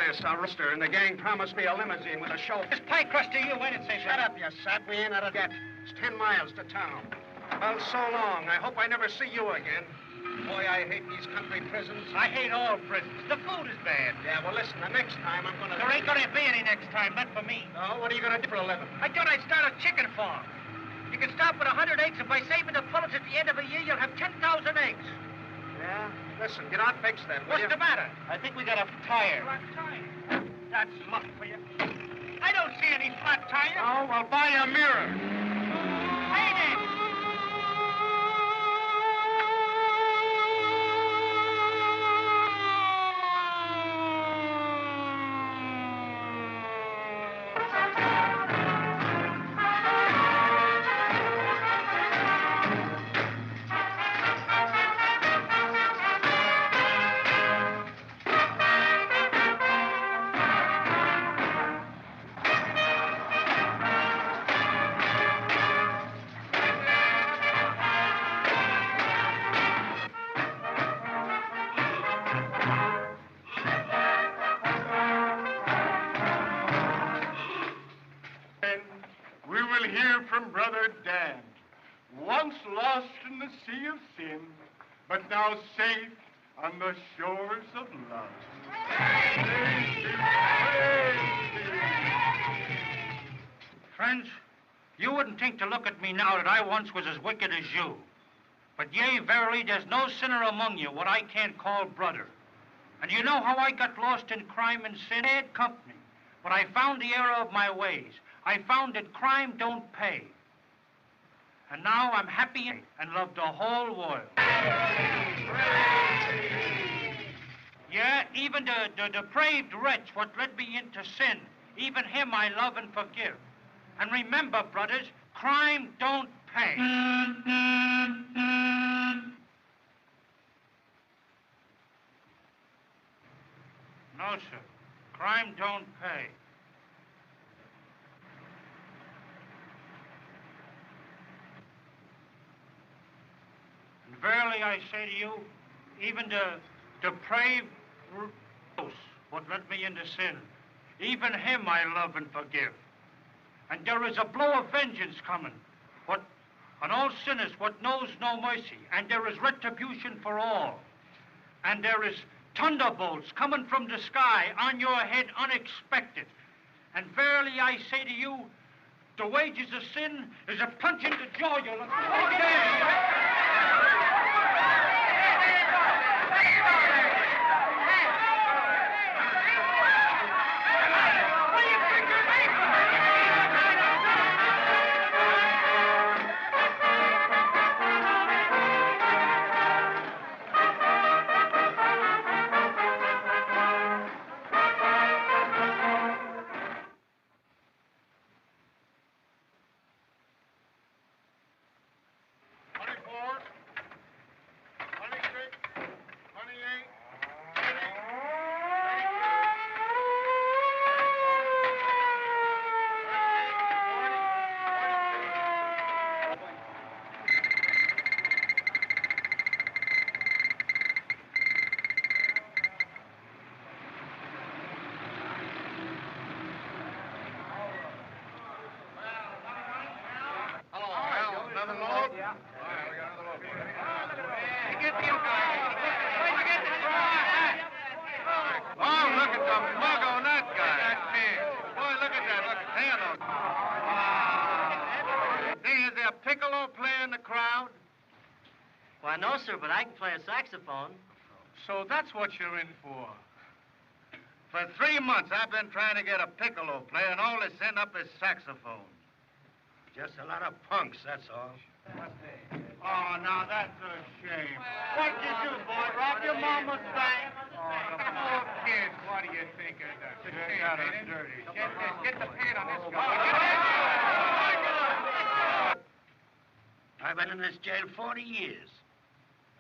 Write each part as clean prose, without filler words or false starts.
this, a rooster, and the gang promised me a limousine with a chauffeur. It's pie crust to you, ain't it, St. Shut up, you sot. We ain't out of yet. It's 10 miles to town. Well, so long. I hope I never see you again. Boy, I hate these country prisons. I hate all prisons. The food is bad. Yeah, well, listen, the next time I'm gonna... There ain't gonna be any next time, not for me. No, what are you gonna do for a living? I thought I'd start a chicken farm. You can start with 100 eggs, and by saving the pullets at the end of a year, you'll have 10,000 eggs. Yeah? Listen, get out and fix that, will What's you? the matter? I think we got a tire. Flat tire? That's luck for you. I don't see any flat tires. Oh, well, buy a mirror. Hey, then. We will hear from Brother Dan, once lost in the sea of sin, but now safe on the shores of love. Friends, you wouldn't think to look at me now that I once was as wicked as you. But yea, verily, there's no sinner among you what I can't call brother. And you know how I got lost in crime and sin? Bad company. But I found the error of my ways. I found that crime don't pay. And now I'm happy and love the whole world. Yeah, even the depraved wretch what led me into sin, even him I love and forgive. And remember, brothers, crime don't pay. No, sir. Crime don't pay. And verily I say to you, even the depraved Luce, what led me into sin, even him I love and forgive. And there is a blow of vengeance coming, what on all sinners what knows no mercy, and there is retribution for all. And there is thunderbolts coming from the sky on your head unexpected. And verily I say to you, the wages of sin is a punch in the jaw. You'll No, sir, but I can play a saxophone. So that's what you're in for. For 3 months, I've been trying to get a piccolo player, and all they send up is saxophones. Just a lot of punks, that's all. Oh, now that's a shame. What'd you do, boy? Rob your mama's bank? Oh, kids, what do you think of that? They got us dirty. Get the pan on this guy. I've been in this jail 40 years.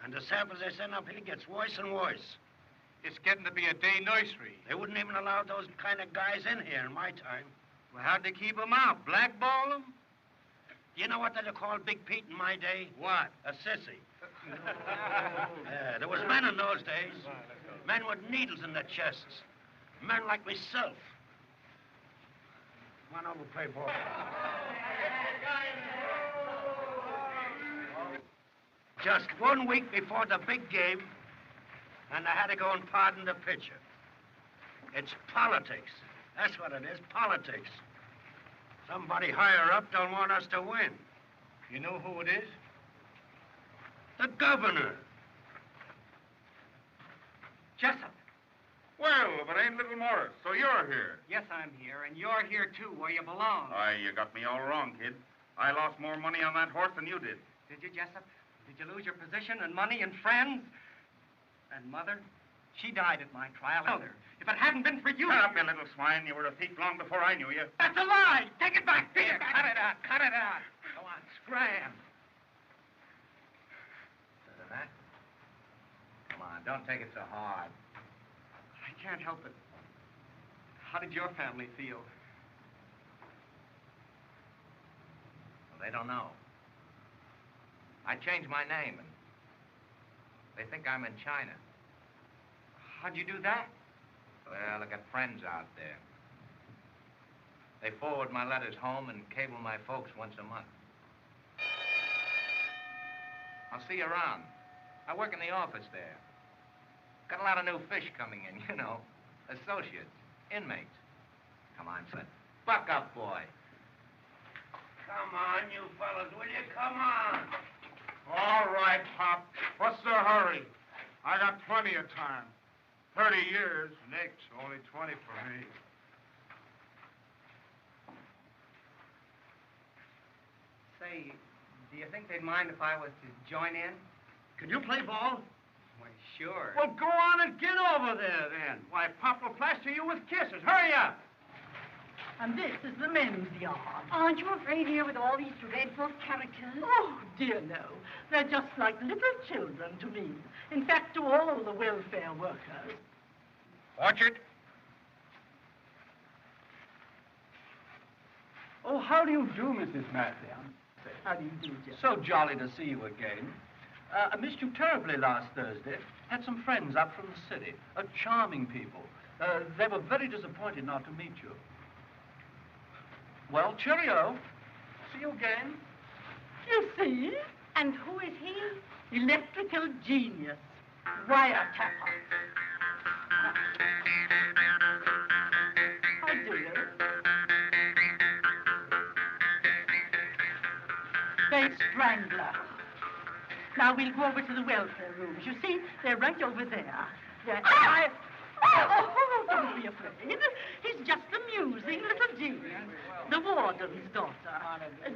And the samples they send up here gets worse and worse. It's getting to be a day nursery. They wouldn't even allow those kind of guys in here in my time. Well, how'd they keep them out? Blackball them? Do you know what they'd call Big Pete in my day? What? A sissy. Yeah, there was men in those days. Men with needles in their chests. Men like myself. Come on over, play ball. Just 1 week before the big game, and I had to go and pardon the pitcher. It's politics. That's what it is, politics. Somebody higher up don't want us to win. You know who it is? The governor. Jessup. Well, if it ain't Little Morris, so you're here. Yes, I'm here, and you're here, too, where you belong. Why, you got me all wrong, kid. I lost more money on that horse than you did. Did you, Jessup? Did you lose your position and money and friends? And Mother? She died at my trial. Mother, if it hadn't been for you... Shut up, you little swine. You were a thief long before I knew you. That's a lie! Take it back! Take it back! Cut it out! Cut it out! Go on, scram. That? Come on, don't take it so hard. I can't help it. How did your family feel? Well, they don't know. I changed my name, and they think I'm in China. How'd you do that? Well, I got friends out there. They forward my letters home and cable my folks once a month. I'll see you around. I work in the office there. Got a lot of new fish coming in, you know. Associates, inmates. Come on, son. Buck up, boy. Come on, you fellas, will you? Come on. All right, Pop. What's the hurry? I got plenty of time. 30 years. Nix, only 20 for me. Say, do you think they'd mind if I was to join in? Can you play ball? Why, sure. Well, go on and get over there, then. Why, Pop will plaster you with kisses. Hurry up. And this is the men's yard. Aren't you afraid here with all these dreadful characters? Oh, dear no. They're just like little children to me. In fact, to all the welfare workers. Orchard? Oh, how do you do, Mrs. Massey? How do you do, Jeff? So jolly to see you again. I missed you terribly last Thursday. Had some friends up from the city. Charming people. They were very disappointed not to meet you. Well, cheerio. See you again. You see? And who is he? Electrical genius. Wiretapper. How do you? Base strangler. Now we'll go over to the welfare rooms. You see, they're right over there. Oh, don't be afraid. He's just amusing little Jean, the warden's daughter.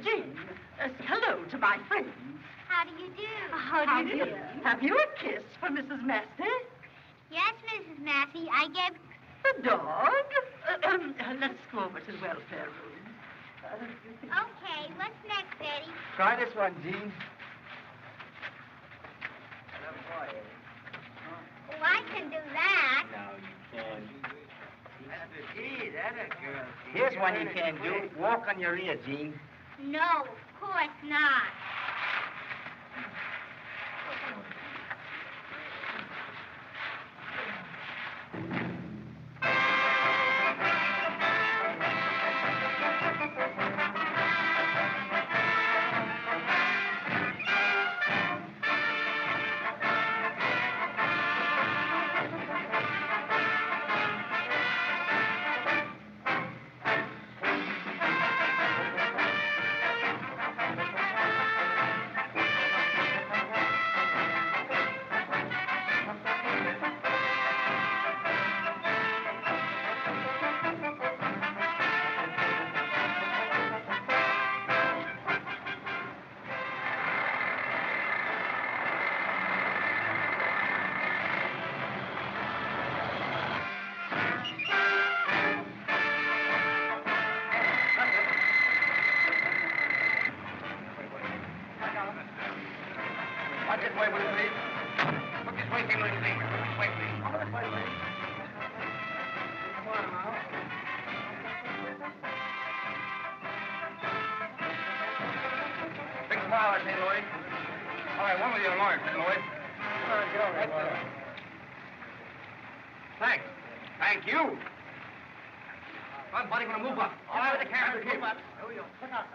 Jean, hello to my friends. How do you do? How do you do? Have you a kiss for Mrs. Massey? Yes, Mrs. Massey, I gave... The dog? Let's go over to the welfare room. Okay, what's next, Betty? Try this one, Jean. Oh, I can do that. No, you can't. Gee, that's a girl. Here's one you can do. Walk on your ear, Jean. No, of course not. Thank you. Come on, buddy, we're gonna move up. All right, with the camera. Move up. Here we go. Look out.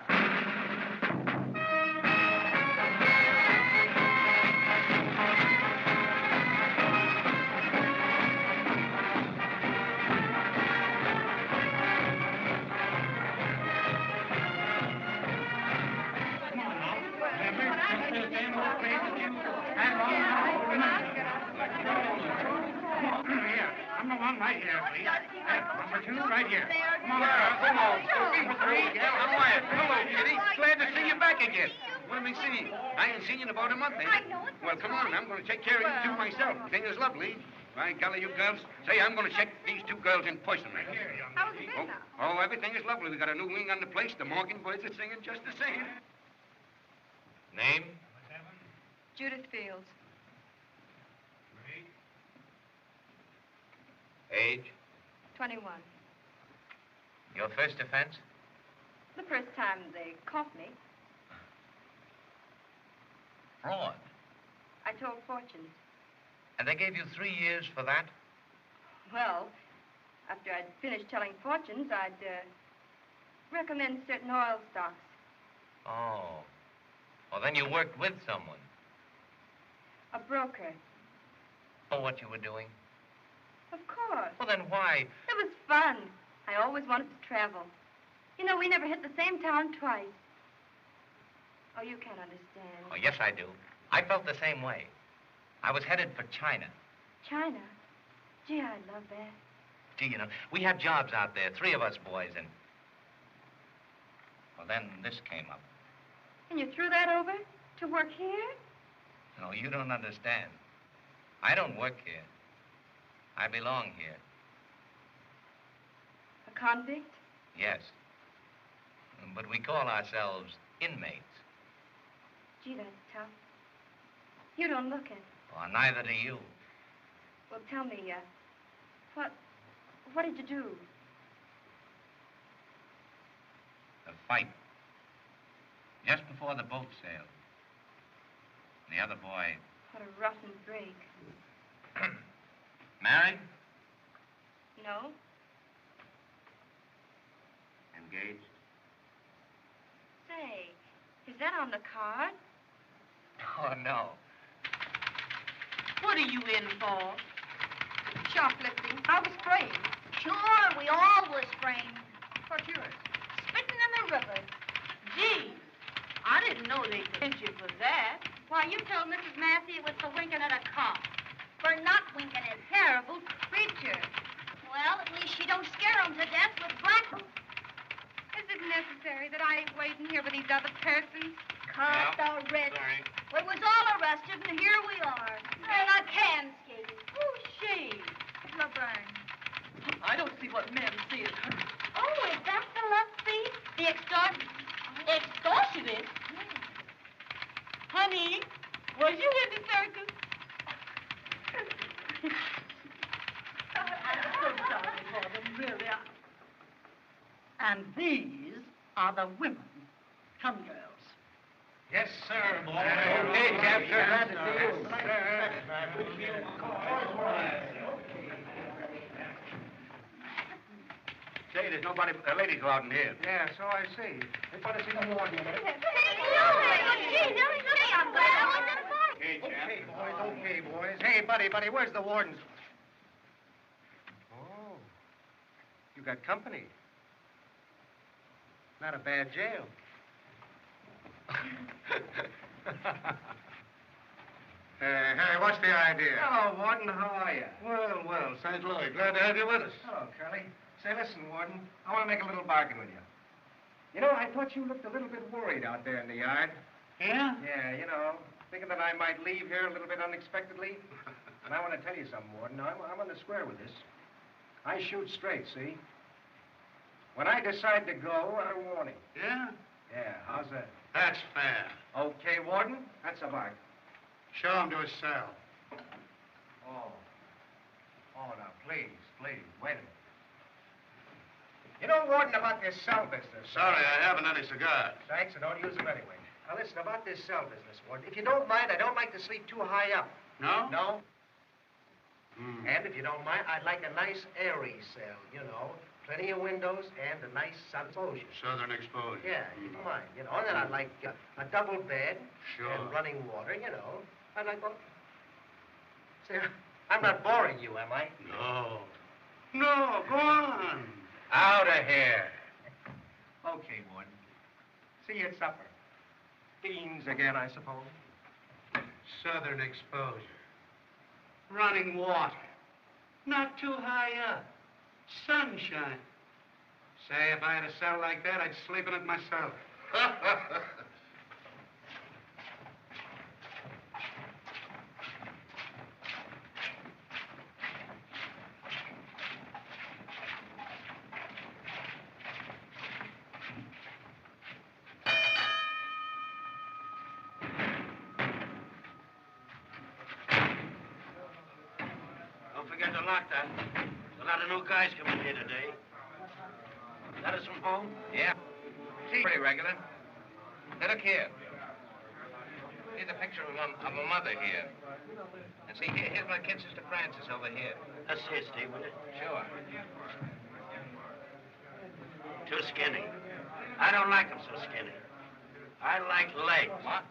Number one right here, please. Number two right here. Come on, Hello, Kitty. Glad to see you back again. Let me see. I ain't seen you in about a month, eh? I know it. Well, come on. I'm going to take care of you two myself. Thing is lovely. By golly, you girls. Say, I'm going to check these two girls in person. How's it been now? Oh, everything is lovely. We got a new wing on the place. The mockingbirds are singing just the same. Name? Judith Fields. Age? 21. Your first offense? The first time they caught me, Fraud. I told fortunes. And they gave you 3 years for that? Well, after I'd finished telling fortunes, I'd recommend certain oil stocks. Oh. Well, then you worked with someone. A broker. Oh, what you were doing? Of course. Well, then why? It was fun. I always wanted to travel. You know, we never hit the same town twice. Oh, you can't understand. Oh, yes, I do. I felt the same way. I was headed for China. China? Gee, I love that. Gee, you know, we had jobs out there, 3 of us boys, and... Well, then this came up. And you threw that over to work here? No, you don't understand. I don't work here. I belong here. A convict? Yes. But we call ourselves inmates. Gee, that's tough. You don't look it. Well, neither do you. Well, tell me, what did you do? The fight. Just before the boat sailed. The other boy... What a rotten break. Married? No? Engaged? Say, is that on the card? Oh, no. What are you in for? Shoplifting. I was framed. Sure, we all was framed. What's yours? Spitting in the river. Gee, I didn't know they could hit you for that. Why, you told Mrs. Massey it was for winking at a cop. For not winking at terrible creature. Well, at least she don't scare 'em to death with black. Is it necessary that I wait in here with these other persons? Cut the red. Sorry. We was all arrested, and here we are. And I can skate. Who's she? Laverne. I don't see what men see as her. Oh, is that the love thief? The Extortionist? Honey, was you in the circus? I'm so sorry for them, really. And these are the women. Come, girls. Yes, sir, boy. Okay, Jeff, sure. Glad to see you. Say, there's nobody, ladies go out in here. Yeah, so I see. They want to see the warden. Gee, I'm glad I was in fight. Okay, Okay, boys, okay, boys. Hey, buddy, where's the warden? Oh, you got company. Not a bad jail. Hey, what's the idea? Hello, Warden. How are you? Well, St. Louis. Glad to have you with us. Hello, Curly. Say, listen, Warden. I want to make a little bargain with you. You know, I thought you looked a little bit worried out there in the yard. Yeah? Yeah, you know, thinking that I might leave here a little bit unexpectedly. And I want to tell you something, Warden. I'm on the square with this. I shoot straight, see? When I decide to go, I warn him. Yeah? Yeah, how's that? That's fair. Okay, Warden. That's a bargain. Show him to his cell. Oh. Oh, now, please, wait a minute. You know, Warden, about this cell business. Sorry, I haven't any cigars. Thanks, I don't use them anyway. Now, listen, about this cell business, Warden. If you don't mind, I don't like to sleep too high up. No? No? And if you don't mind, I'd like a nice airy cell, you know. Plenty of windows and a nice sun exposure. Southern exposure. Yeah, if you don't mind, you know. And then I'd like a double bed. Sure. And running water, you know. I'd like all... Say, I'm not boring you, am I? No. No, go on. Out of here. Okay, Warden. See you at supper. Beans again, I suppose. Southern exposure. Running water. Not too high up. Sunshine. Say, if I had a cell like that, I'd sleep in it myself. Don't forget to lock that. A lot of new guys coming here today. Letters from home? Yeah. See, pretty regular. Now, look here. Here's a picture of a mother here. And see, here's my kid sister Frances over here. Let's see it, Steve, will you? Sure. Too skinny. I don't like them so skinny. I like legs. What?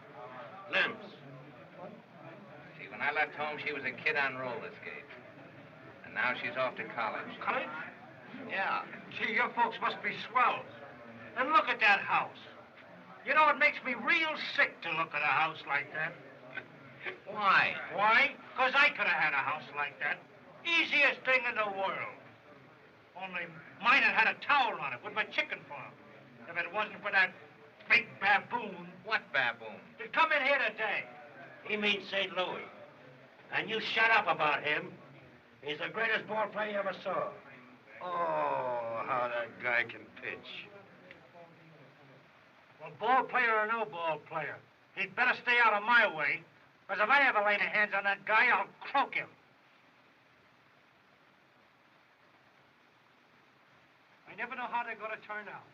Limbs. See, when I left home, she was a kid on roller skates. And now she's off to college. College? Yeah. Gee, your folks must be swell. And look at that house. You know, it makes me real sick to look at a house like that. Why? Why? Because I could have had a house like that. Easiest thing in the world. Only mine had a towel on it with my chicken farm. If it wasn't for that big baboon. What baboon? To come in here today. He means St. Louis. And you shut up about him. He's the greatest ball player you ever saw. Oh, how that guy can pitch. Well, ball player or no ball player, he'd better stay out of my way. Because if I ever lay my hands on that guy, I'll croak him. I never know how they're going to turn out.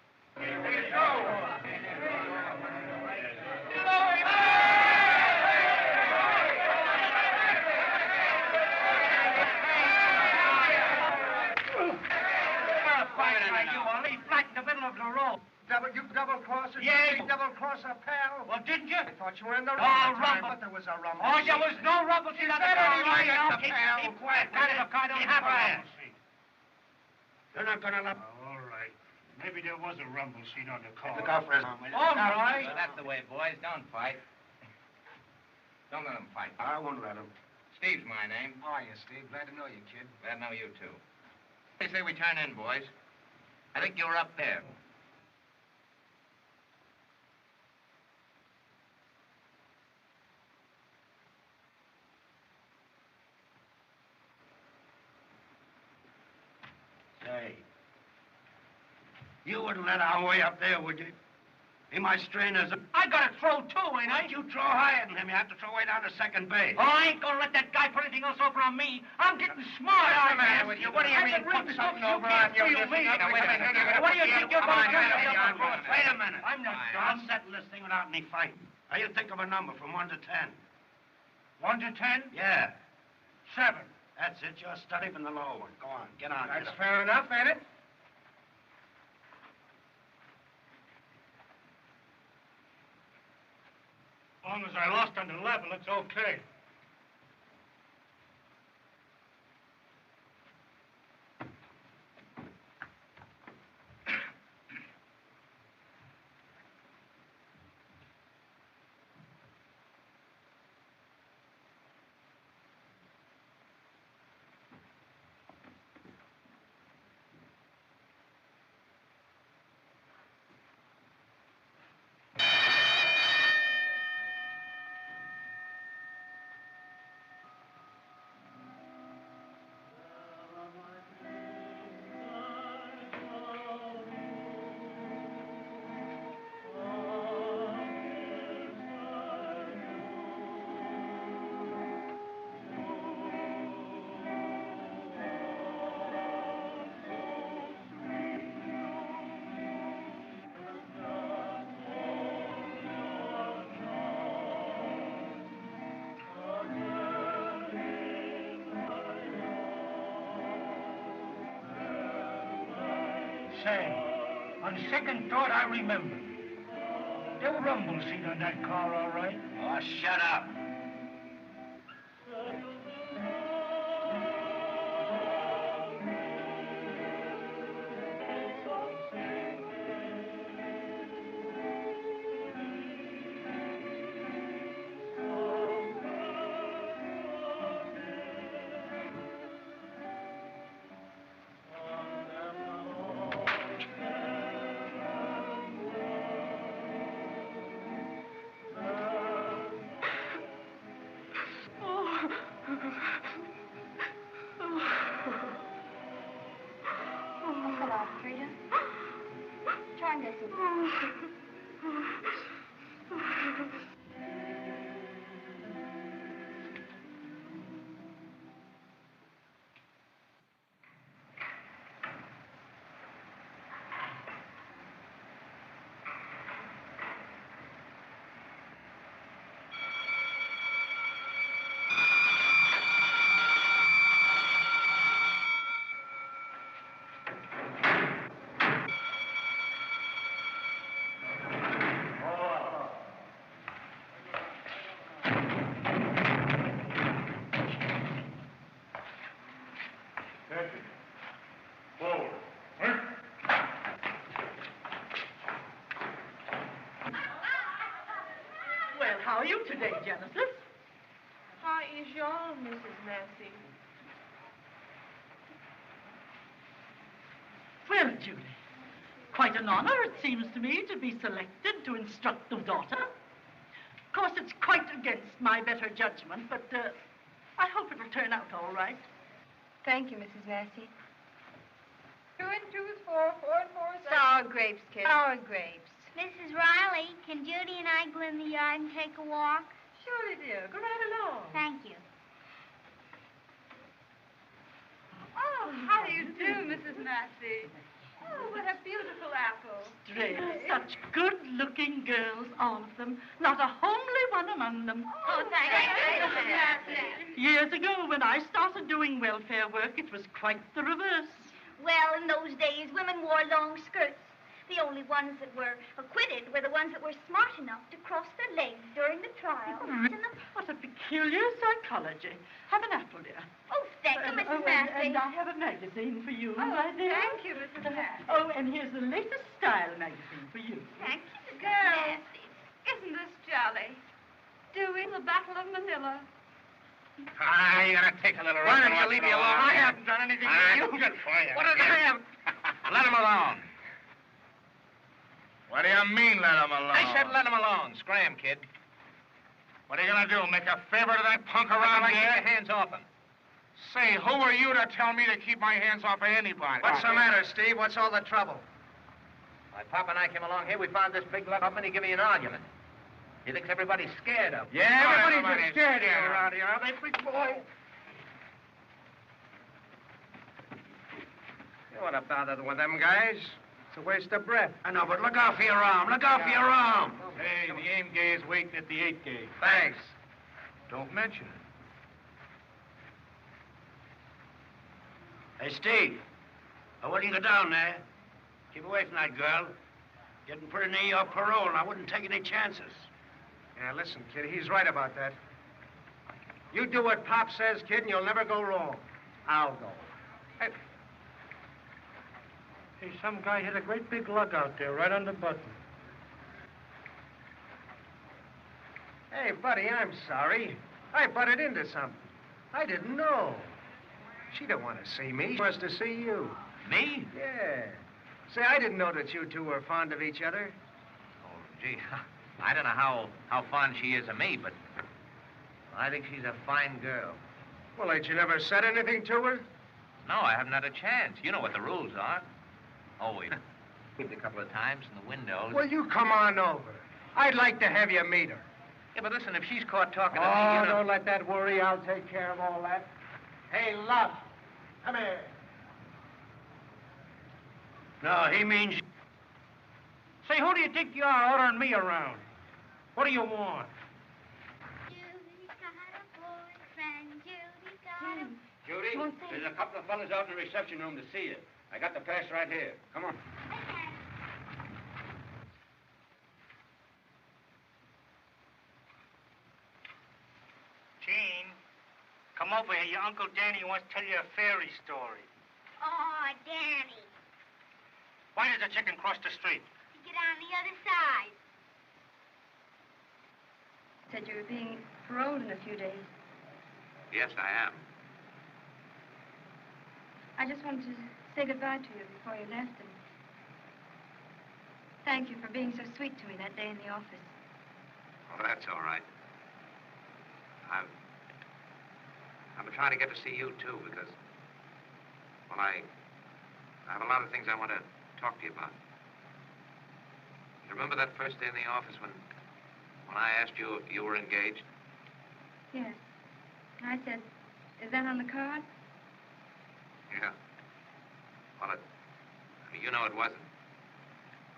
Flat in the middle of the road. You double-crosser? Yeah. You double-crosser, pal? Well, didn't you? I thought you were in the Oh, time, rumble. but there was a rumble. Oh, there was no rumble. See, that's said all anyway, right. that's a pal. Keep quiet. Kind of a car don't have a rumble seat. You're not gonna let... All right. Maybe there was a rumble seat on the car. Look out for his... All right. So that's the way, boys. Don't fight. Don't let them fight. I won't let him. Steve's my name. How are you, Steve? Glad to know you, kid. Glad to know you, too. They say we turn in, boys. I think you're up there. Say, you wouldn't let our way up there, would you? He might strain us. I got to throw, too, ain't I? You throw higher than him. You have to throw way down to second base. Oh, I ain't gonna let that guy put anything else over on me. I'm getting smart. What's the matter with you? What do you mean, put something over on you? What do you think you're going to do? Wait a minute. I'm not I'll done. settle this thing without any fighting. Now, you think of a number from 1 to 10. 1 to 10? Yeah. 7. That's it. You're studying the lower one. Go on. Get on. That's get up. fair enough, ain't it? As long as I lost on the level, it's okay. Sam. On second thought, I remember. There were rumble seat on that car, all right. Oh, shut up. Try and get some. Well, how are you today, Genesis? How is y'all, Mrs. Massey? Well, Julie, quite an honor, it seems to me, to be selected to instruct the daughter. Of course, it's quite against my better judgment, but I hope it'll turn out all right. Thank you, Mrs. Massey. 2 and 2 is 4, 4 and 4 is 8. Sour grapes, kid. Sour grapes. Mrs. Riley, can Judy and I go in the yard and take a walk? Surely, dear. Go right along. Thank you. Oh, how do you do, Mrs. Massey? Oh, what a beautiful apple. Strange, such good-looking girls, all of them. Not a homely one among them. Oh, thank you, Mrs. Massey. Years ago, when I started doing welfare work, it was quite the reverse. Well, in those days, women wore long skirts. The only ones that were acquitted were the ones that were smart enough to cross their legs during the trial. What a peculiar psychology. Have an apple, dear. Oh, thank you, Mrs. Massey. And I have a magazine for you, Oh, my dear. thank you, Mrs. Massey. Oh, and here's the latest style magazine for you. Thank you, Mrs. Girls, Massey. isn't this jolly? Doing the Battle of Manila. Ah, you gotta take a little Why rest don't you once leave in me a alone? while. I haven't done anything to you. Good for you. What did I have? Let him alone. What do you mean, let him alone? I said let him alone. Scram, kid. What are you gonna do, make a favor to that punk around Keep here? your hands off him. Say, who are you to tell me to keep my hands off of anybody? What's the matter, Steve? What's all the trouble? My Pop and I came along here, we found this big lot up and he gave me an argument. He thinks everybody's scared of him. Yeah, everybody's everybody's just scared scared. around here, are they, big boy? You ought to bother with them guys. It's a waste of breath. I know, but look out for your arm. Look out for your arm. Hey, the aim gauge is waiting at the 8 gauge. Thanks. Don't mention it. Hey, Steve. I wouldn't go down there. Keep away from that girl. Getting pretty near your parole, and I wouldn't take any chances. Yeah, listen, kid, he's right about that. You do what Pop says, kid, and you'll never go wrong. I'll go. Hey, some guy hit a great big lug out there, right on the button. Hey, buddy, I'm sorry. I butted into something. I didn't know. She didn't want to see me. She wants to see you. Me? Yeah. Say, I didn't know that you two were fond of each other. Oh, gee, I don't know how fond she is of me, but I think she's a fine girl. Well, ain't you never said anything to her? No, I haven't had a chance. You know what the rules are. Oh, we peeped a couple of times in the windows. Well, you come on over. I'd like to have you meet her. Yeah, but listen, if she's caught talking to me, Oh, you know... don't let that worry. I'll take care of all that. Hey, Luce, come here. No, he means... Say, who do you think you are ordering me around? What do you want? Judy's got a boyfriend. Judy's got a... Judy? You won't think. There's a couple of fellas out in the reception room to see you. I got the pass right here. Come on. Jean, come over here. Your Uncle Danny wants to tell you a fairy story. Oh, Danny. Why does a chicken cross the street? To get on the other side. Said you were being paroled in a few days. Yes, I am. I just wanted to say goodbye to you before you left, and thank you for being so sweet to me that day in the office. Oh, that's all right. I've been trying to get to see you, too, because, well, I have a lot of things I want to talk to you about. You remember that first day in the office when I asked you if you were engaged? Yes. I said, is that on the card? Yeah. Well, you know it wasn't.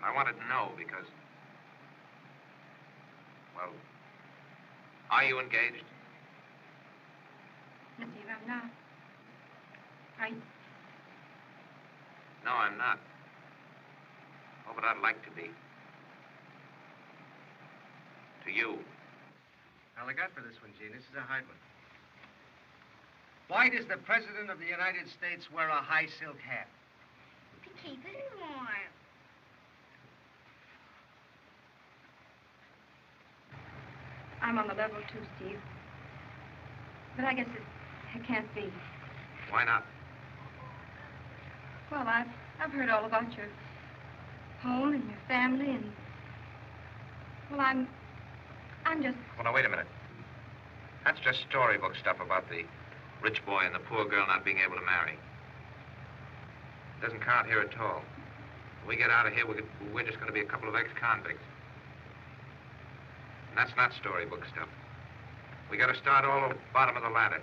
I wanted to know because, well, are you engaged? No, Steve, I'm not. No, I'm not. Oh, but I'd like to be. To you. All I got for this one, Gene. This is a hard one. Why does the President of the United States wear a high silk hat? To keep it warm. I'm on the level, too, Steve. But I guess it can't be. Why not? Well, I've heard all about your home and your family, and well, I'm just. Well, now, wait a minute. That's just storybook stuff about the rich boy and the poor girl not being able to marry. It doesn't count here at all. When we get out of here, we're just going to be a couple of ex-convicts. And that's not storybook stuff. We got to start all over the bottom of the ladder.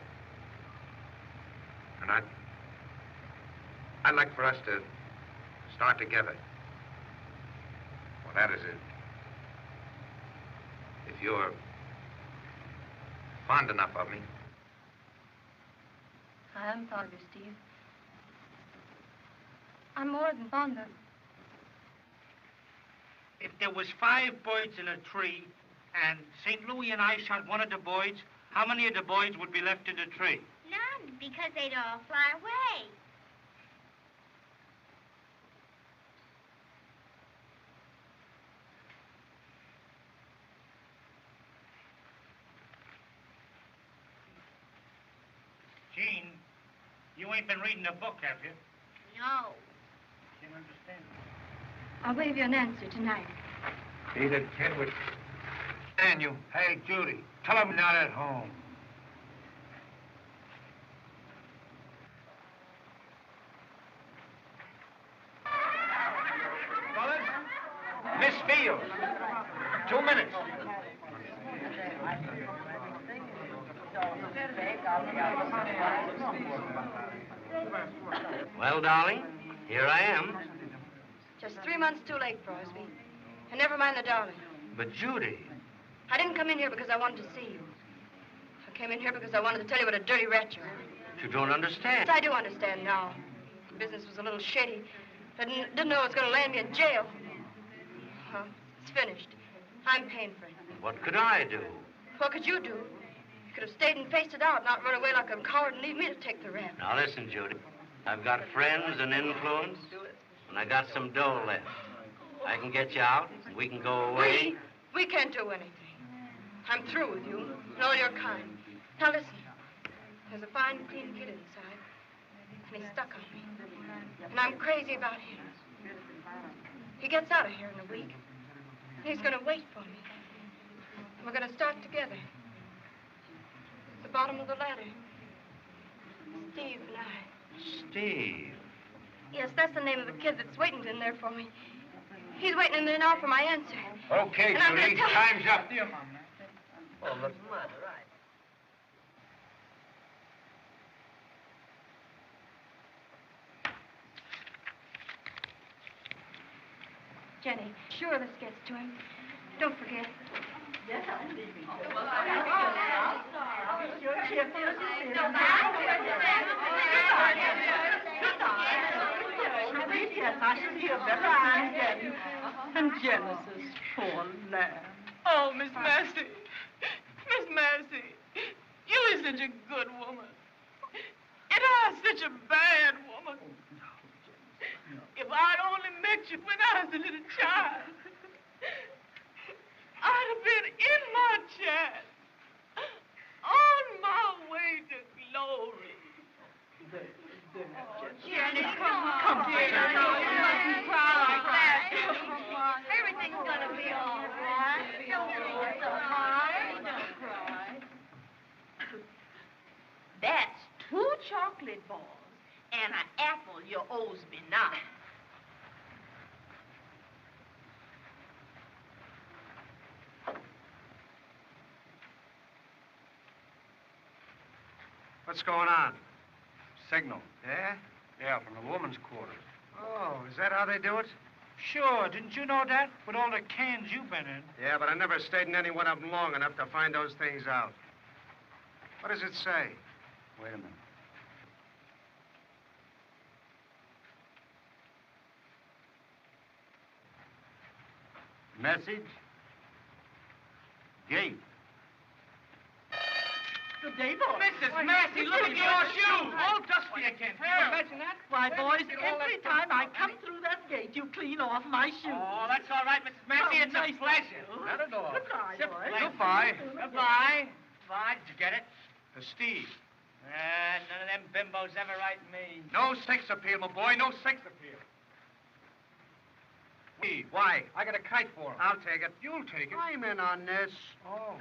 And I'd like for us to start together. Well, that is it. If you're fond enough of me. I am fond of you, Steve. I'm more than fond of. If there was 5 birds in a tree and St. Louis and I shot one of the birds, how many of the birds would be left in the tree? None, because they'd all fly away. Jean, you ain't been reading a book, have you? No. Can't understand. I'll wave you an answer tonight. Beat it, kid. Daniel. Hey, Judy. Tell him not at home. Fellas? Miss Fields. 2 minutes. Well, darling, here I am. Just 3 months too late, Crosby. And never mind the darling. But, Judy... I didn't come in here because I wanted to see you. I came in here because I wanted to tell you what a dirty rat you are. You don't understand. Yes, I do understand now. The business was a little shady. I didn't know it was going to land me in jail. Well, it's finished. I'm paying for it. What could I do? What could you do? You could have stayed and faced it out, not run away like a coward and leave me to take the rap. Now, listen, Judy. I've got friends and influence, and I got some dough left. I can get you out, and we can go away. We can't do anything. I'm through with you and all your kind. Now, listen. There's a fine, clean kid inside, and he's stuck on me. And I'm crazy about him. He gets out of here in a week, and he's going to wait for me. We're going to start together. At the bottom of the ladder. Steve and I. Steve? Yes, that's the name of the kid that's waiting in there for me. He's waiting in there now for my answer. Okay, And I'm Judy. gonna Time's up. Oh, what's the matter? Right. Jenny, sure this gets to him. Don't forget. Yes, I'm leaving. You're cheerful as you feel. Yes, I shall be a better Anne again. And Genesis, poor lamb. Oh, Miss Massey. Miss Massey, you is such a good woman. And I'm such a bad woman. If I'd only met you when I was a little child, I'd have been in my chair, on my way to glory. Jenny, come on, dear. You mustn't cry like that. Come on. Everything's gonna be all right. Don't be so hard. Don't cry. That's 2 chocolate balls and an apple you owes me now. What's going on? Signal. Yeah? Yeah, from the woman's quarters. Oh, is that how they do it? Sure, didn't you know that? With all the cans you've been in. Yeah, but I never stayed in any one of them long enough to find those things out. What does it say? Wait a minute. Message. Gate. Good day, boys. Mrs. Massey, look at your shoes. All dusty again. Can you imagine that? Why, boys, every time I come through that gate, you clean off my shoes. Oh, that's all right, Mrs. Massey. It's nice a pleasure. Not at all. Goodbye, boys. Goodbye. Goodbye. Goodbye. Did you get it? Steve. None of them bimbos ever write me. No sex appeal, my boy, no sex appeal. Steve, why? I got a kite for him. I'll take it. You'll take it. I'm in on this. Oh.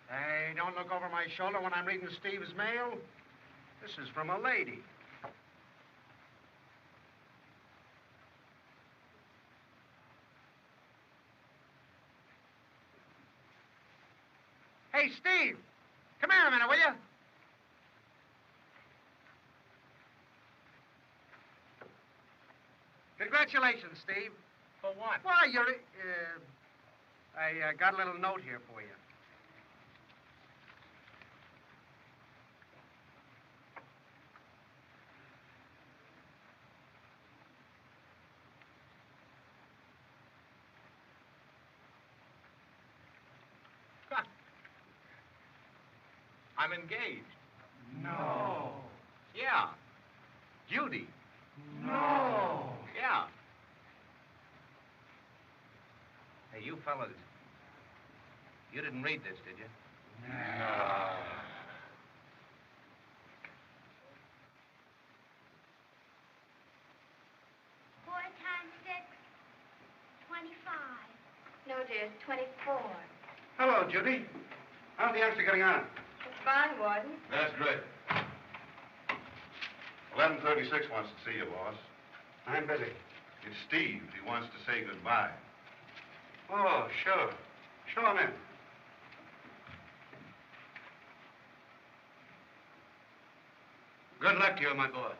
Hey, don't look over my shoulder when I'm reading Steve's mail. This is from a lady. Hey, Steve! Come here a minute, will you? Congratulations, Steve. For what? Why, you're... I got a little note here for you. I'm engaged. No. Yeah. Judy. No. Yeah. Hey, you fellas, you didn't read this, did you? No. 4 times 6, 25. No, dear, 24. Hello, Judy. How's the youngster getting on? It's fine, Warden. That's great. 1136 wants to see you, boss. I'm busy. It's Steve. He wants to say goodbye. Oh, sure. Show him in. Good luck to you, my boy.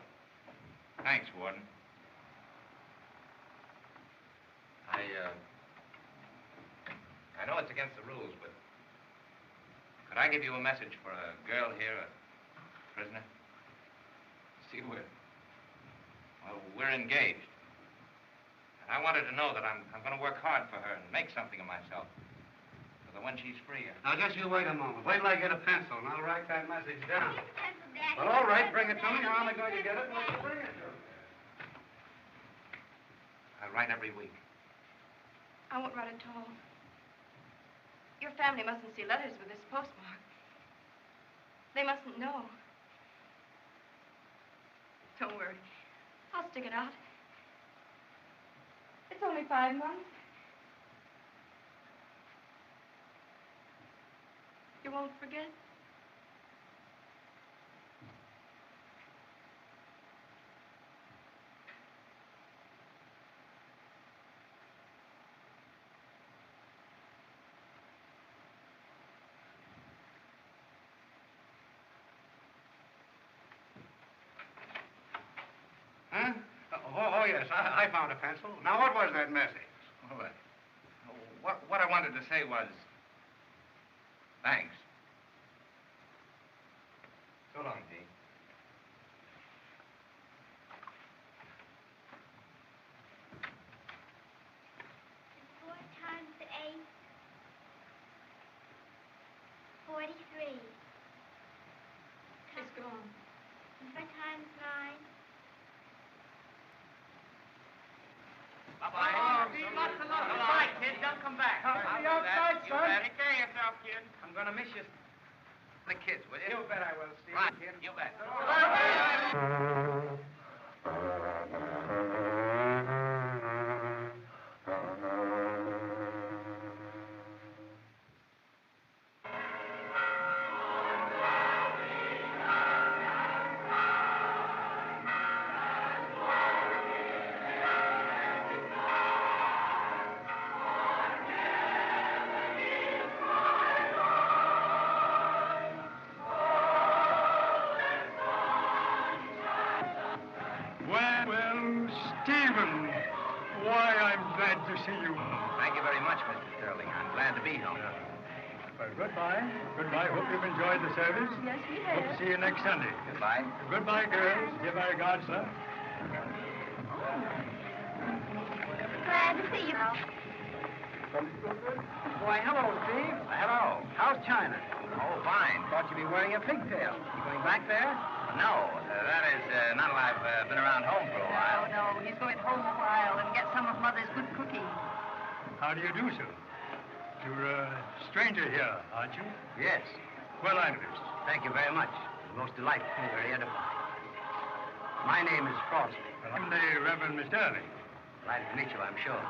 Thanks, Warden. I know it's against the rules, but could I give you a message for a girl here, a prisoner? See, we're engaged. And I wanted to know that I'm going to work hard for her and make something of myself. So that when she's free... Now, just you wait a moment. Wait till I get a pencil, and I'll write that message down. Pencil, Daddy. Well, all right, bring it to me. How am I going to get it? Well, you bring it to me. I write every week. I won't write at all. Your family mustn't see letters with this postmark. They mustn't know. Don't worry. I'll stick it out. It's only 5 months. You won't forget? Huh? Oh, yes, I found a pencil. Now, what was that message? Oh, wanted to say was, thanks. So long, Dee. 4 times 8. 43. She's gone. 4 times 9. Bye-bye. Bye, kid. Don't come back. I'll be outside, You son. better take care of yourself, kid. I'm gonna miss you. The kids, will you? You bet I will, Steve. Right, you bet. Well, Stephen, why, I'm glad to see you. Thank you very much, Mr. Sterling. I'm glad to be home. Well, goodbye. Goodbye. Hope you've enjoyed the service. Yes, we Hope to see you next Sunday. Goodbye. Goodbye, girls. Give our regards, sir. Glad to see you. Why, hello, Steve. Hello. How's China? Oh, fine. Thought you'd be wearing a pigtail. You going back there? No, that is not till I've been around home for a while. No, he's going home a while and get some of Mother's good cooking. How do you do, sir? You're a stranger here, aren't you? Yes. Well, I'm Luce. Thank you very much. Most delightful, very edifying. My name is Frosty. I'm the Reverend Miss Sterling. Glad to meet you, I'm sure.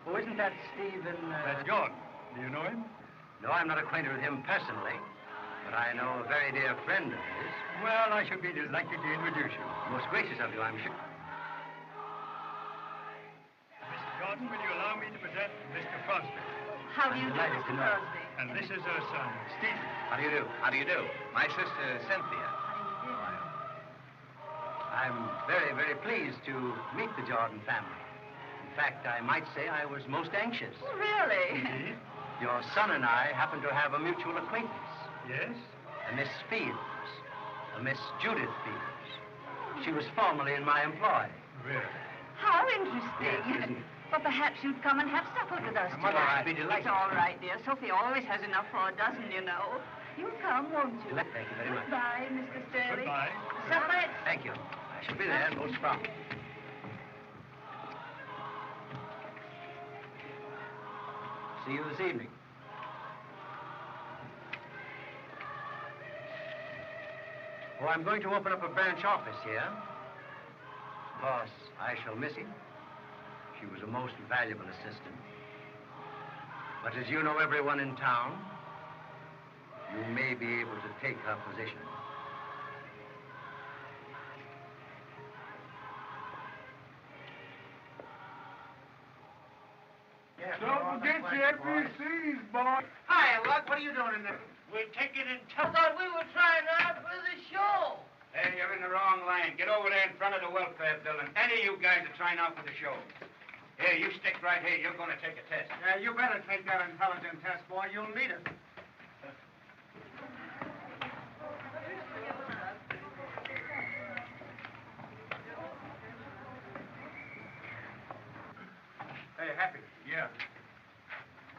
Oh, isn't that Stephen? That's Gordon. Do you know him? No, I'm not acquainted with him personally, but I know a very dear friend of his. Well, I should be delighted to introduce you. Most gracious of you, I'm sure. Mrs. Gordon, will you allow me to present Mr. Frosty? How do you do, delighted Mr. to know. Crosby? And this is her son, Stephen. How do you do? How do you do? My sister, Cynthia. I'm very, very pleased to meet the Jordan family. In fact, I might say I was most anxious. Oh, really? Indeed? Your son and I happen to have a mutual acquaintance. Yes? A Miss Fields. A Miss Judith Fields. She was formerly in my employ. Really? How interesting. Yes, isn't it? Well, perhaps you'd come and have supper with us Mother, tonight. I'd be delighted. It's all right, dear. Sophie always has enough for a dozen, you know. You'll come, won't you? Thank you very much. Goodbye, Mr. Sterling. Goodbye. Supper. Thank you. I shall be there most promptly. See you this evening. Oh, I'm going to open up a branch office here. Of course, I shall miss him. She was a most valuable assistant. But as you know everyone in town, you may be able to take her position. Don't forget your ABCs, boy. Hi, Luck. What are you doing in there? We're taking in I thought we were trying out for the show. Hey, you're in the wrong line. Get over there in front of the welfare building. Any of you guys are trying out for the show. Here, you stick right here. You're going to take a test. Yeah, you better take that intelligence test, boy. You'll need it. Hey, Happy. Yeah.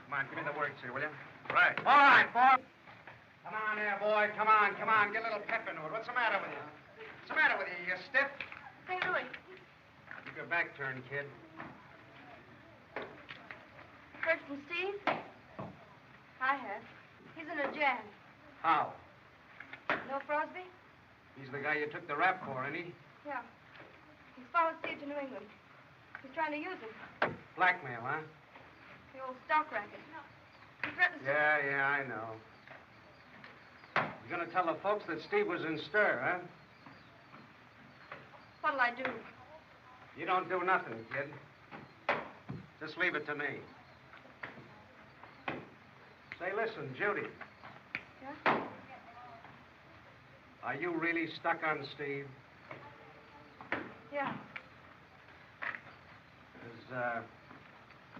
Come on, give me the works here, will you? Right. All right, boy. Come on there, boy. Come on, come on. Get a little pep into it. What's the matter with you? What's the matter with you? You stiff? How you doing? Keep your back turned, kid. Heard from Steve? I have. He's in a jam. How? No Crosby? He's the guy you took the rap for, ain't he? Yeah. He's followed Steve to New England. He's trying to use him. Blackmail, huh? The old stock racket. He threatens to... Yeah, I know. You're gonna tell the folks that Steve was in stir, huh? What'll I do? You don't do nothing, kid. Just leave it to me. Say, listen, Judy. Yeah? Are you really stuck on Steve? Yeah.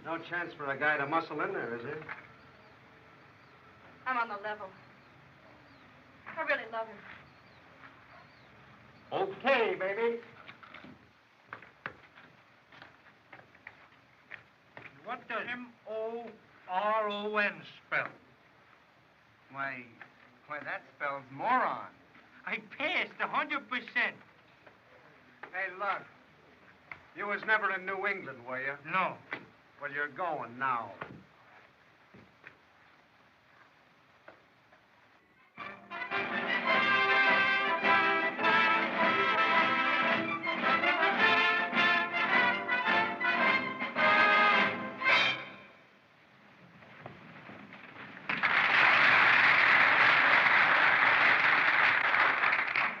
No chance for a guy to muscle in there, is there? I'm on the level. I really love him. Okay, baby. What does M-O-R-O-N spell? Why, that spells moron. I passed 100%. Hey, look. You was never in New England, were you? No. Well, you're going now.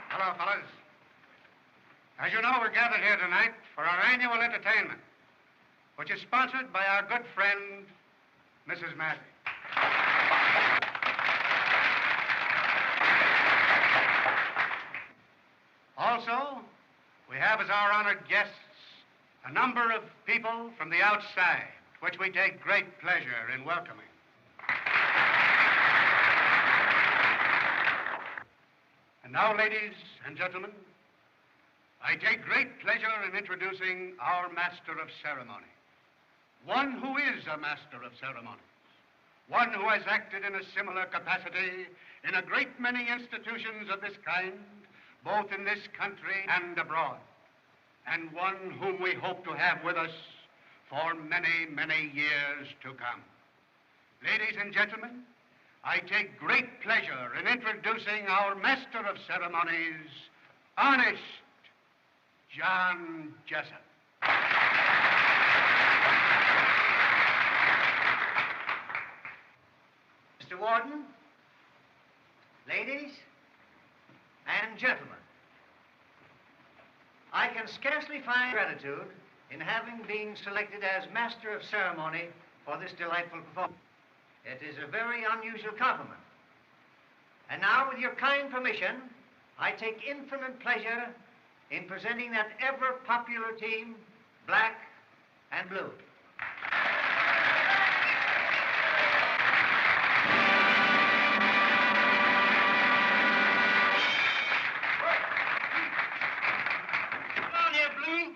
Hello, fellas. As you know, we're gathered here tonight for our annual entertainment, which is sponsored by our good friend, Mrs. Massey. Also, we have as our honored guests a number of people from the outside, which we take great pleasure in welcoming. And now, ladies and gentlemen, I take great pleasure in introducing our Master of Ceremony. One who is a Master of Ceremonies. One who has acted in a similar capacity in a great many institutions of this kind, both in this country and abroad. And one whom we hope to have with us for many, many years to come. Ladies and gentlemen, I take great pleasure in introducing our Master of Ceremonies, Honest John Jessup. Mr. Warden, ladies and gentlemen, I can scarcely find gratitude in having been selected as Master of Ceremony for this delightful performance. It is a very unusual compliment. And now, with your kind permission, I take infinite pleasure in presenting that ever-popular team, Black and Blue. Come on here, Blue.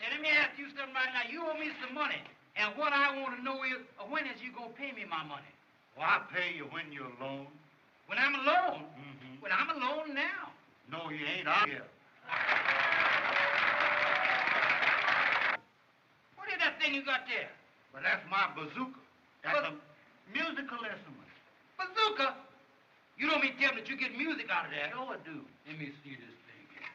Now, let me ask you something right now. You owe me some money. And what I want to know is, when is you going to pay me my money? Well, I'll pay you when you're alone. When I'm alone? Mm-hmm. Well, I'm alone now. No, you ain't. I'm here. What is that thing you got there? Well, that's my bazooka. That's a musical instrument. Bazooka? You don't mean to tell me that you get music out of that? Sure I do. Let me see this thing here.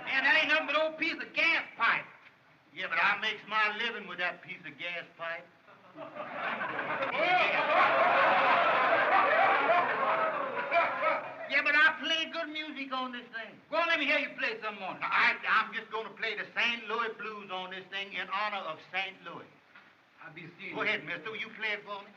Man, that ain't nothing but an old piece of gas pipe. Yeah, but I makes my living with that piece of gas pipe. Yeah, but I play good music on this thing. Go on, let me hear you play some more. I'm just going to play the St. Louis blues on this thing in honor of St. Louis. I'll be seeing Go ahead, mister. Will you play it for me?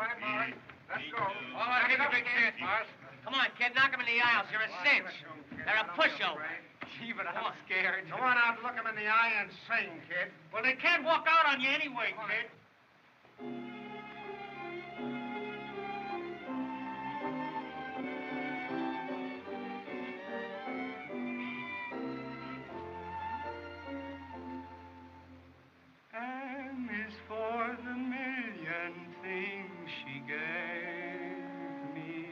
right, Morris. Let's go. All right, take a big chance, Morris. Come on, kid, knock him in the aisles. You're a cinch. They're a pushover. Gee, but I'm scared. Go on out, look him in the eye, and sing, kid. Well, they can't walk out on you anyway, kid. M is for the million things she gave me.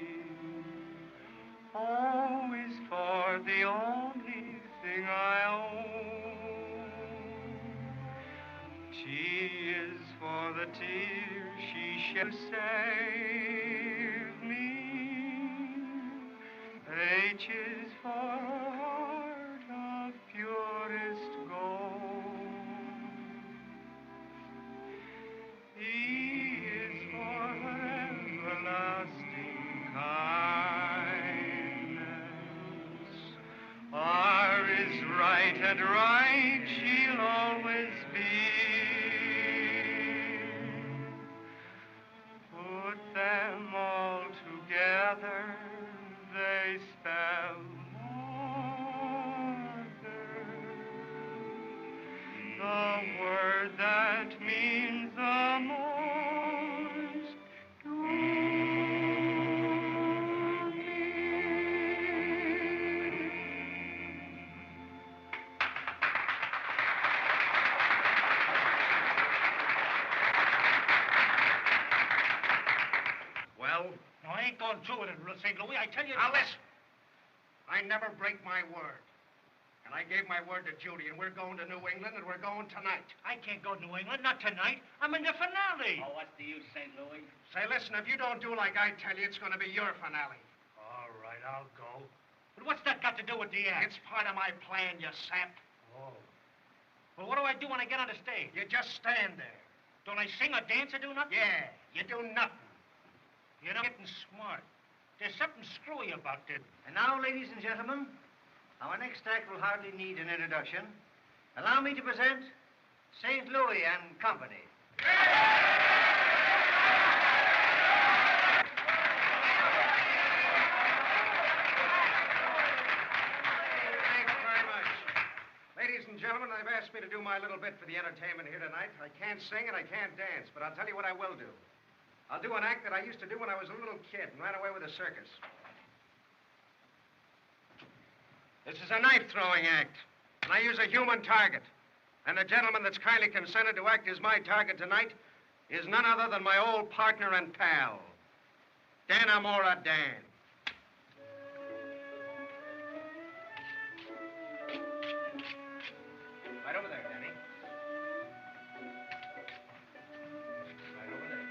O is for the only thing I own. T is for the tears she shed to save me. H is for a heart of purest gold. E is for her everlasting kindness. R is right, and right she'll always be. Put them all together, they spell mother. The word that means the most to me. Well? No, I ain't going through with it, St. Louis. I tell you... Now listen. I never break my word. And I gave my word to Judy, and we're going to New England, and we're going tonight. I can't go to New England, not tonight. I'm in the finale. Oh, what's the use, St. Louis? Say, listen, if you don't do like I tell you, it's going to be your finale. All right, I'll go. But what's that got to do with the act? It's part of my plan, you sap. Oh. Well, what do I do when I get on the stage? You just stand there. Don't I sing or dance or do nothing? Yeah, you do nothing. You're not getting smart. There's something screwy about this. And now, ladies and gentlemen, our next act will hardly need an introduction. Allow me to present St. Louis and Company. Thanks very much. Ladies and gentlemen, they've asked me to do my little bit for the entertainment here tonight. I can't sing and I can't dance, but I'll tell you what I will do. I'll do an act that I used to do when I was a little kid and ran away with a circus. This is a knife-throwing act, and I use a human target. And the gentleman that's kindly consented to act as my target tonight is none other than my old partner and pal, Dan Amora Dan. Right over there, Danny. Right over there.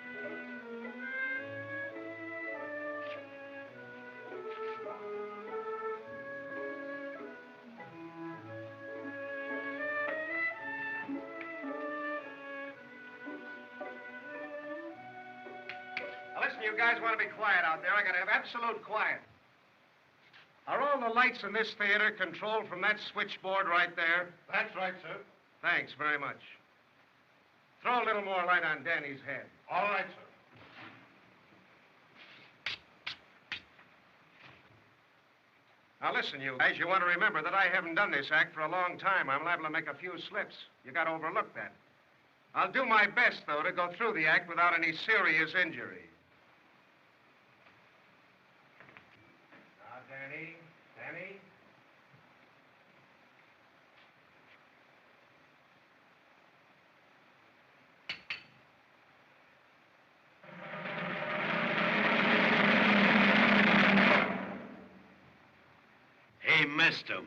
Now, listen, you guys want to be quiet out there. I got to have absolute quiet. Are all the lights in this theater controlled from that switchboard right there? That's right, sir. Thanks very much. Throw a little more light on Danny's head. All right, sir. Now, listen, you guys, you want to remember that I haven't done this act for a long time. I'm liable to make a few slips. You got to overlook that. I'll do my best, though, to go through the act without any serious injury. Now, Danny. He missed him.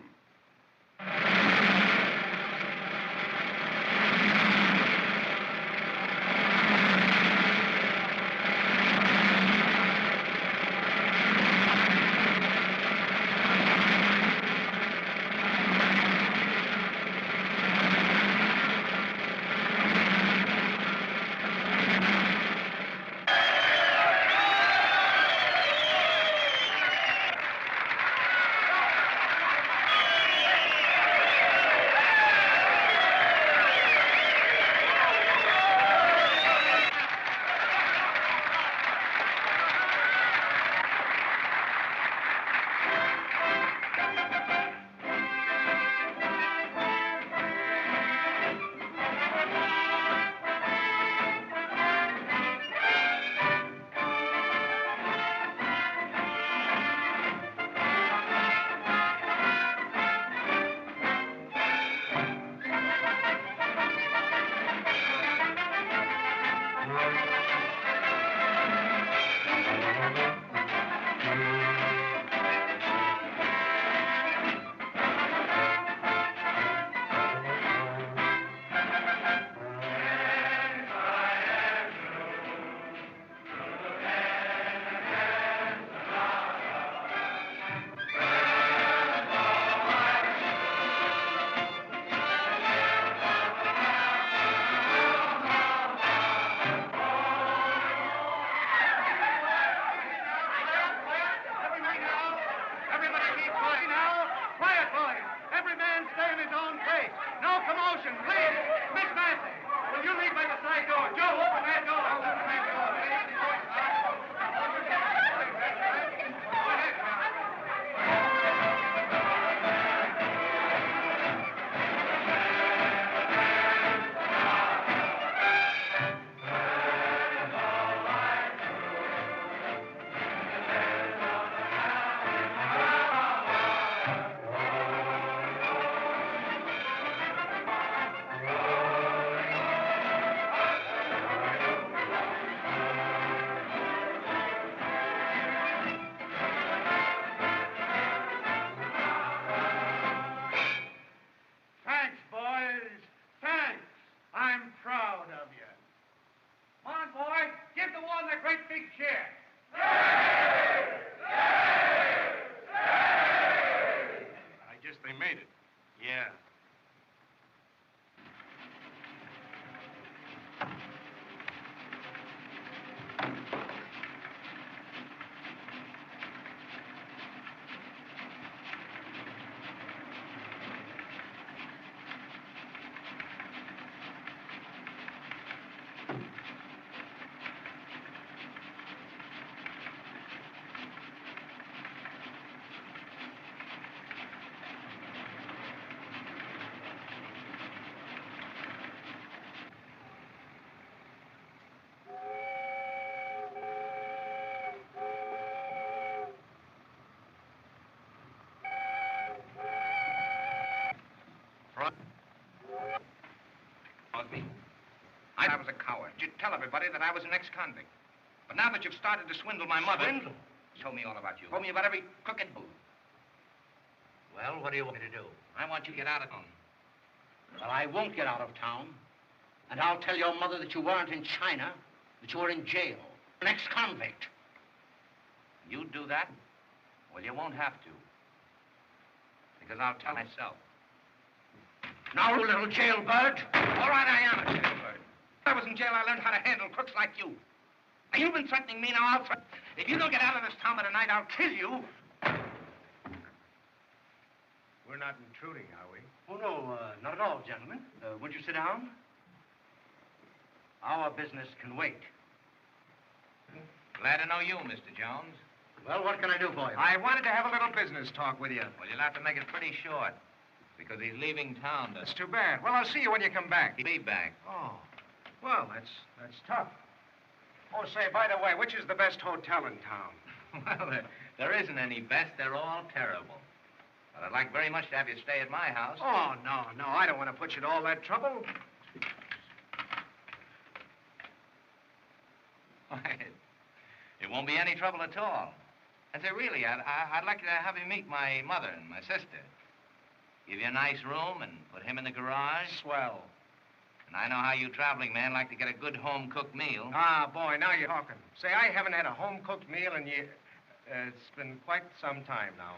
I was a coward. You'd tell everybody that I was an ex-convict. But now that you've started to swindle my mother... Swindle? Told me all about you. Told me about every crooked move. Well, what do you want me to do? I want you to get out of town. Well, I won't get out of town. And I'll tell your mother that you weren't in China, that you were in jail. An ex-convict. You do that? Well, you won't have to. Because I'll tell myself. Now, you little jailbird. All right, I am a jailbird. When I was in jail, I learned how to handle crooks like you. Now, you've been threatening me, now I'll threaten. If you don't get out of this town by tonight, I'll kill you. We're not intruding, are we? Oh, no, not at all, gentlemen. Would you sit down? Our business can wait. Glad to know you, Mr. Jones. Well, what can I do for you? I wanted to have a little business talk with you. Well, you'll have to make it pretty short. Because he's leaving town. That's too bad. Well, I'll see you when you come back. He'll be back. Oh. Well, that's tough. Oh, say, by the way, which is the best hotel in town? Well, there isn't any best. They're all terrible. But I'd like very much to have you stay at my house. Oh, no. I don't want to put you to all that trouble. It won't be any trouble at all. And say, really, I'd like to have you meet my mother and my sister. Give you a nice room and put him in the garage. Swell. And I know how you traveling men like to get a good home-cooked meal. Ah, boy, now you're talking. Say, I haven't had a home-cooked meal in years. It's been quite some time now.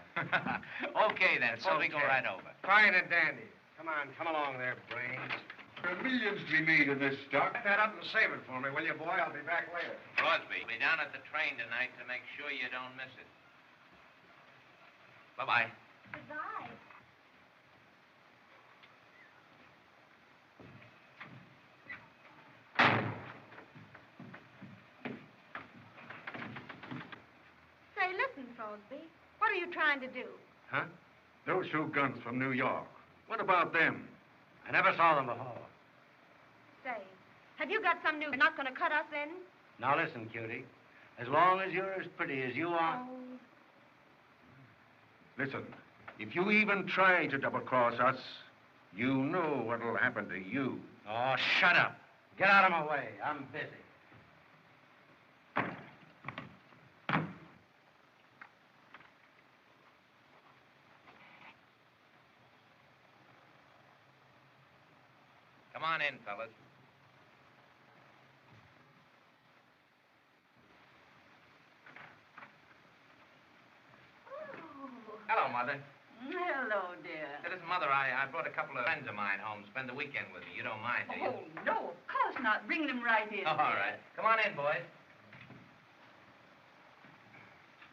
Okay, then. Suppose we go right over. Fine and dandy. Come on, come along there, brains. There are millions to be made in this stock. Pack that up and save it for me, will you, boy? I'll be back later. Crosby, be down at the train tonight to make sure you don't miss it. Bye-bye. Goodbye. Say, listen, Crosby. What are you trying to do? Huh? Those two guns from New York. What about them? I never saw them before. Say, have you got some new... You're not going to cut us in? Now, listen, cutie. As long as you're as pretty as you are... Oh. Listen, if you even try to double-cross us, you know what'll happen to you. Oh, shut up. Get out of my way. I'm busy. Come on in, fellas. Hello, Mother. Hello, dear. Hey, listen, Mother, I brought a couple of friends of mine home to spend the weekend with me. You don't mind, do you? Oh, no, of course not. Bring them right in. Oh, all right. Come on in, boys.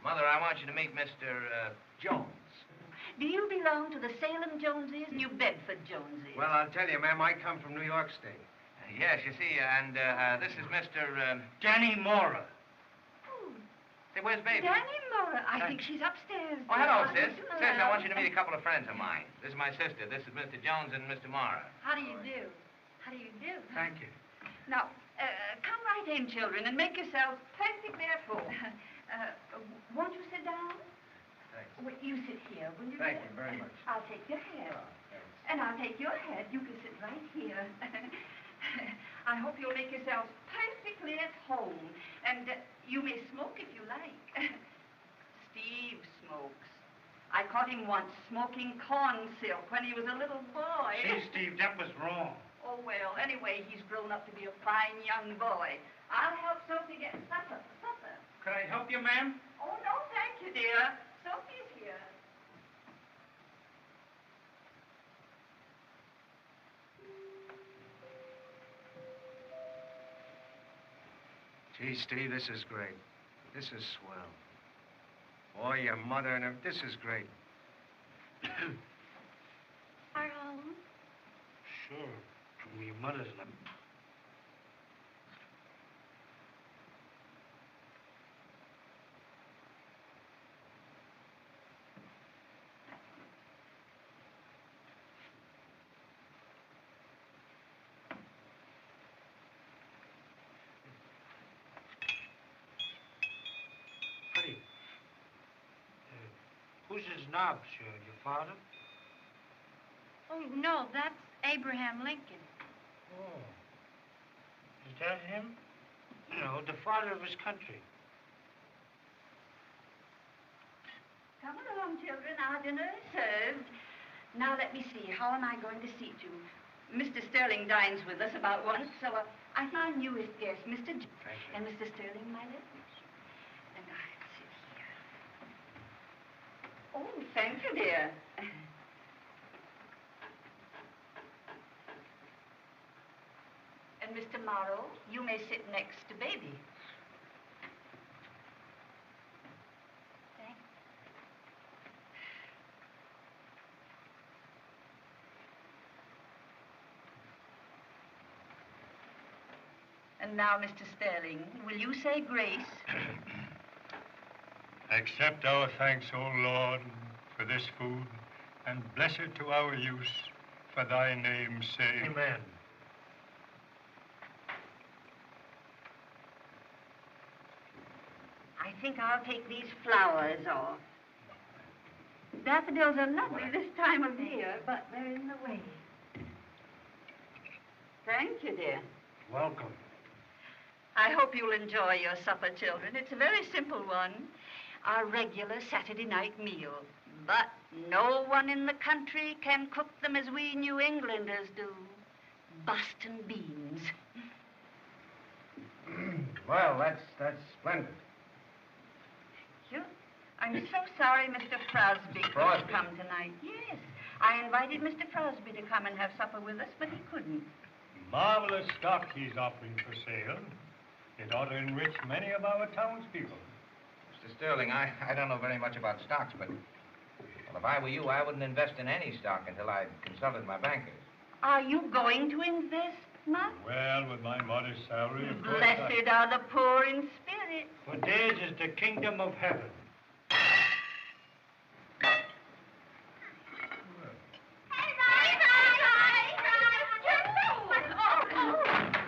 Mother, I want you to meet Mr. Jones. Do you belong to the Salem Joneses, New Bedford Joneses? Well, I'll tell you, ma'am, I come from New York State. Yes, you see, and this is Mr. Danny Mora. Say, where's Baby? Danny Mora. I think she's upstairs. Oh, hello, Sis. Sis, I want you to meet a couple of friends of mine. This is my sister. This is Mr. Jones and Mr. Mara. How do you do? How do you do? Thank you. Now, come right in, children, and make yourselves practically at home. Won't you sit down? Thanks. Well, you sit here, will you? Thank dear? you very much. I'll take your head. Thanks. And I'll take your head. You can sit right here. I hope you'll make yourselves perfectly at home. And you may smoke if you like. Steve smokes. I caught him once smoking corn silk when he was a little boy. See, Steve, that was wrong. Oh, well, anyway, he's grown up to be a fine young boy. I'll help Sophie get supper for supper. Could I help you, ma'am? Oh, no, thank you, dear. Sophie's here. Gee, Steve, this is great. This is swell. Boy, your mother and him, this is great. Our home? Sure. From your mother's lap. Honey, who's his knobs, your father? Oh, no, that's Abraham Lincoln. Oh. Is that him? No, the father of his country. Come along, children. Our dinner is served. Now, let me see. How am I going to seat you? Mr. Sterling dines with us about once, so I think our newest guest, Mr. And Mr. Sterling, my left. And I'll sit here. Oh, thank you, dear. And Mr. Morrow, you may sit next to Baby. Thanks. And now, Mr. Sterling, will you say grace? Accept our thanks, O Lord, for this food, and bless it to our use for thy name's sake. Amen. I think I'll take these flowers off. Daffodils are lovely this time of year, but they're in the way. Thank you, dear. Welcome. I hope you'll enjoy your supper, children. It's a very simple one. Our regular Saturday night meal. But no one in the country can cook them as we New Englanders do. Boston beans. Well, that's splendid. Thank you. I'm so sorry Mr. Frosby couldn't come tonight. Yes. I invited Mr. Frosby to come and have supper with us, but he couldn't. Marvelous stock he's offering for sale. It ought to enrich many of our townspeople. Mr. Sterling, I don't know very much about stocks, but well, if I were you, I wouldn't invest in any stock until I'd consulted my bankers. Are you going to invest, Mutt? Well, with my modest salary, of course. Blessed are the poor in spirit. For theirs is the kingdom of heaven.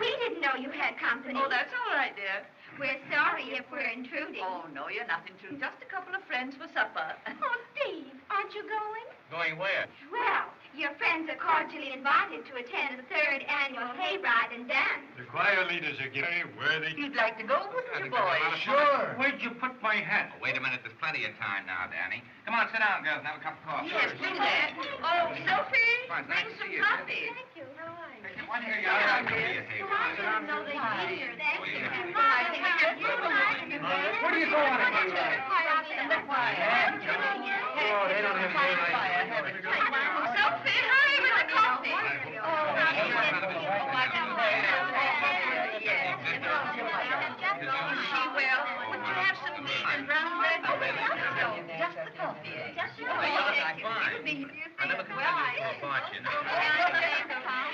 We didn't know you had company. Oh, that's all right, dear. We're sorry if we're intruding. Oh, no, you're not intruding. Just a couple of friends for supper. Oh, Steve, aren't you going? Going where? Well, your friends are cordially invited to attend the 3rd annual hayride and dance. The choir leaders are very worthy. You'd like to go, wouldn't you, boy? Sure. Where'd you put my hat? Oh, wait a minute. There's plenty of time now, Danny. Come on, sit down, girls, and have a cup of coffee. Yes, do that. Oh, Sophie, Fine, bring nice to some see you, coffee. Thank you. How are you? What do you go on about? Oh, they don't have Sophie, hurry with the coffee. She will. Would you have some meat and brown bread? Just the coffee, eh? Just the coffee. I never could tell you from apart, you know.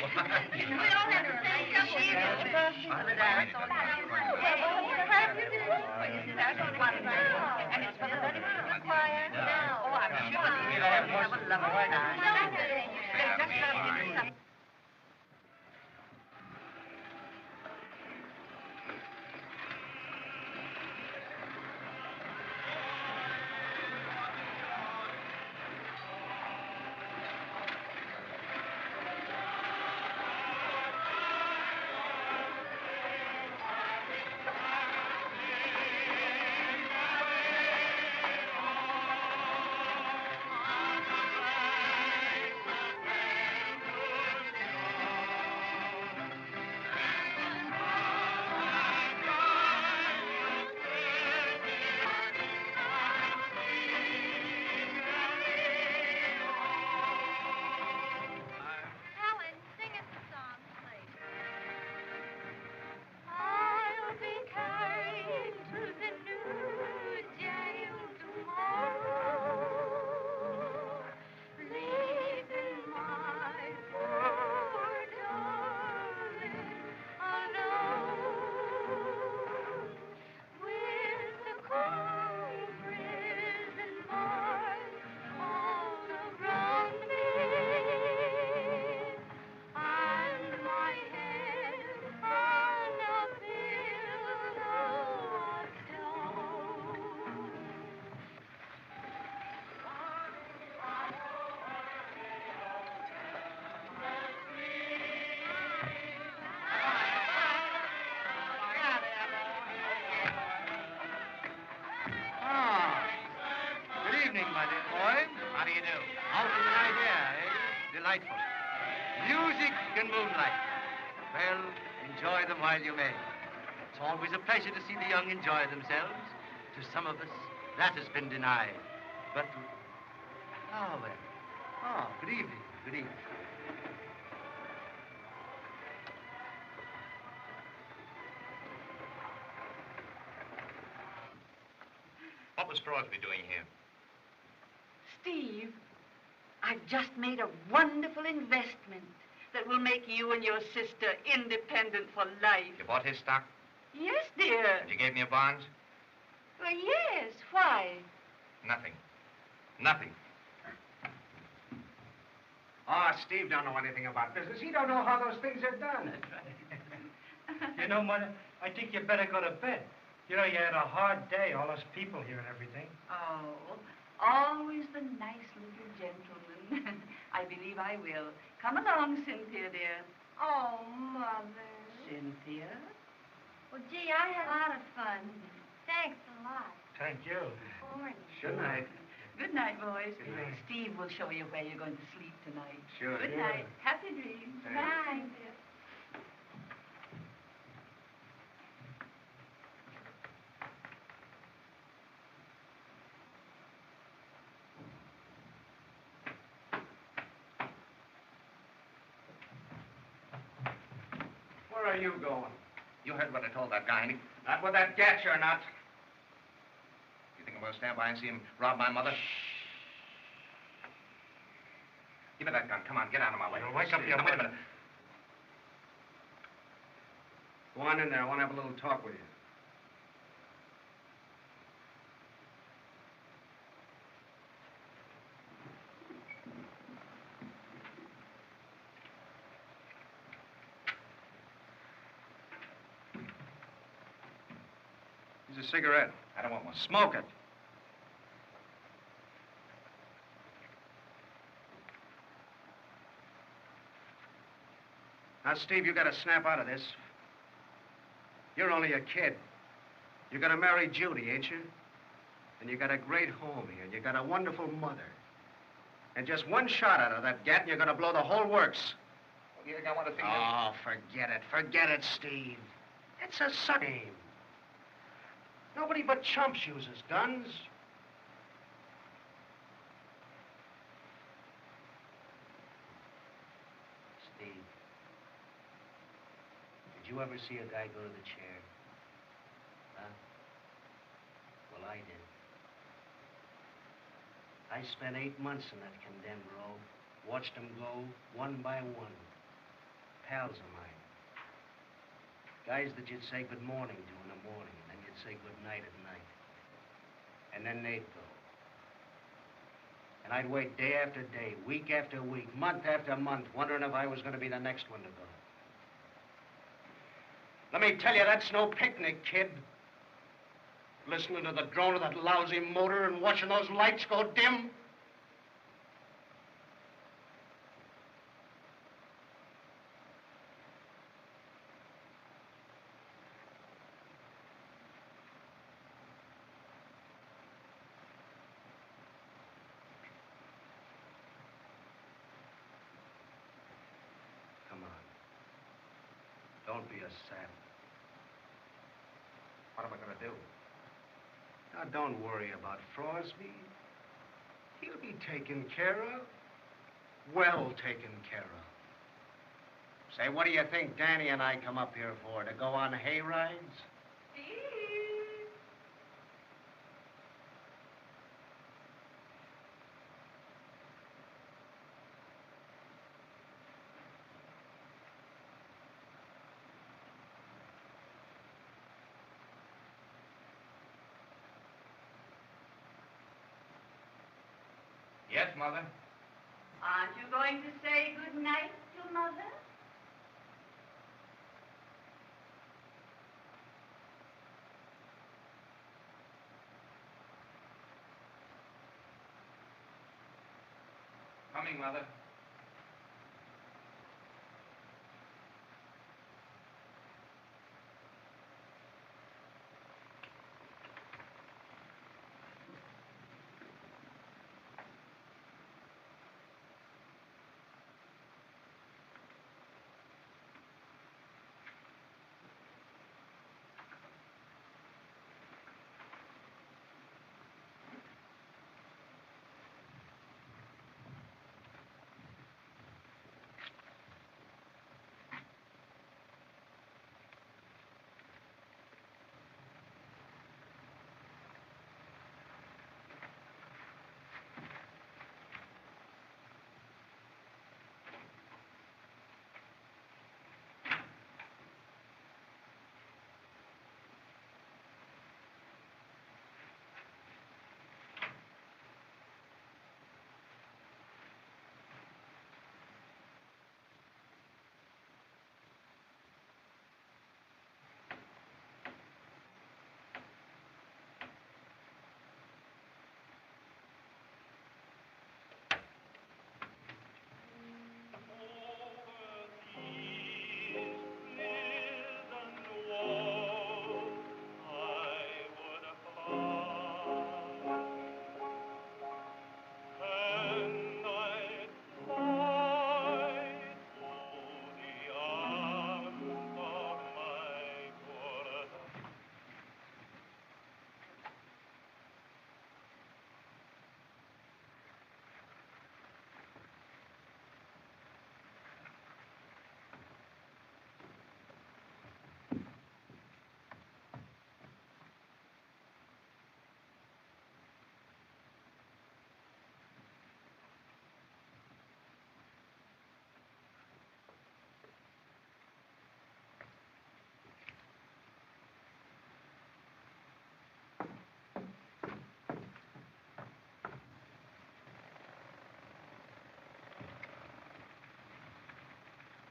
We all have the same cup of tea. And it's for the very choir. Oh, I'm sure you'll have a lovely night. Delightful. Music and moonlight. Well, enjoy them while you may. It's always a pleasure to see the young enjoy themselves. To some of us, that has been denied. But, oh, well. Oh, good evening. Good evening. What was Crosby doing here? Steve, I've just made a wonderful investment that will make you and your sister independent for life. You bought his stock? Yes, dear. And you gave me a bond? Well, yes. Why? Nothing. Nothing. Oh, Steve don't know anything about business. He don't know how those things are done. You know, Mother, I think you better go to bed. You know, you had a hard day, all those people here and everything. Oh, always the nice little gentleman. I believe I will. Come along, Cynthia, dear. Oh, Mother. Cynthia? Well, gee, I had a lot of fun. Thanks a lot. Thank you. Morning. Good night. Good night, boys. Good night. Steve will show you where you're going to sleep tonight. Sure. Good night. Happy dreams. Thanks. Bye. Where are you going? You heard what I told that guy. Not with that gat, you're not. You think I'm going to stand by and see him rob my mother? Give me that gun. Come on, get out of my way. You'll wake up your Now, wait a mother. minute. Go on in there. I want to have a little talk with you. Here's a cigarette. I don't want one. Smoke it. Now, Steve, you got to snap out of this. You're only a kid. You're going to marry Judy, ain't you? And you got a great home here. You got a wonderful mother. And just one shot out of that gat, and you're going to blow the whole works. You think I want to see Oh, forget it. Forget it, Steve. It's a suck game. Nobody but chumps uses guns. Steve, did you ever see a guy go to the chair? Huh? Well, I did. I spent 8 months in that condemned row. Watched them go one by one. Pals of mine. Guys that you'd say good morning to in the morning, and then you'd say good night at night. And then they'd go. And I'd wait day after day, week after week, month after month, wondering if I was going to be the next one to go. Let me tell you, that's no picnic, kid. Listening to the drone of that lousy motor and watching those lights go dim. Come on. Don't be a sap. What am I going to do? Now, don't worry about Frosby. He'll be taken care of. Well taken care of. Say, what do you think Danny and I come up here for? To go on hay rides? Yes, Mother? Aren't you going to say good night to Mother? Coming, Mother.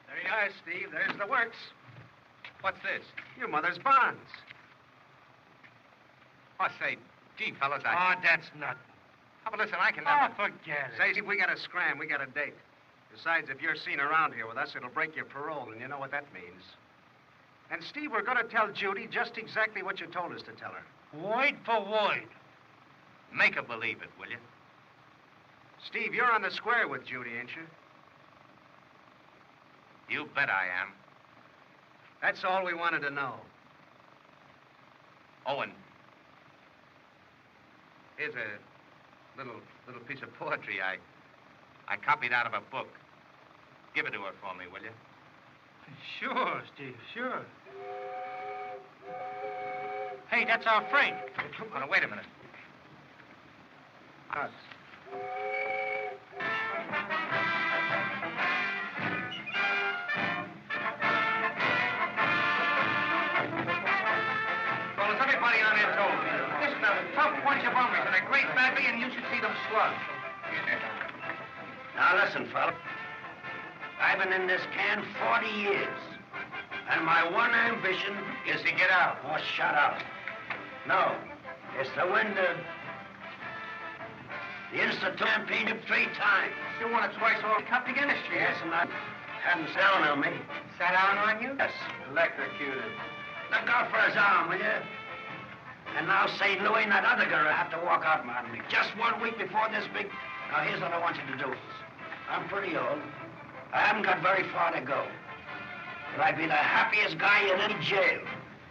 There you are, Steve. There's the works. What's this? Your mother's bonds. Oh, say, gee, fellas, Oh, that's nothing. Oh, but listen, I can Oh, never... forget it. Say, Steve, we got to scram. We got a date. Besides, if you're seen around here with us, it'll break your parole, and you know what that means. And, Steve, we're going to tell Judy just exactly what you told us to tell her. Word for word. Make her believe it, will you? Steve, you're on the square with Judy, ain't you? You bet I am. That's all we wanted to know. Owen, here's a little piece of poetry I copied out of a book. Give it to her for me, will you? Sure, Steve, sure. Hey, that's our freight. Oh, no, wait a minute. Well, is everybody on their toes? This is a tough bunch of hombres, and they're great badly, and you should see them slug. Now listen, fella. I've been in this can 40 years. And my one ambition is to get out. Oh, shut up. No. It's to win the Institute Championship 3 times. You won it twice all cup again this year. Yes, and I hadn't sat down on me. Sat down on you? Yes. Electrocuted. Look out for his arm, will you? And now St. Louis and that other girl have to walk out on me. Just 1 week before this big... Now, here's what I want you to do. I'm pretty old. I haven't got very far to go. But I'd be the happiest guy in any jail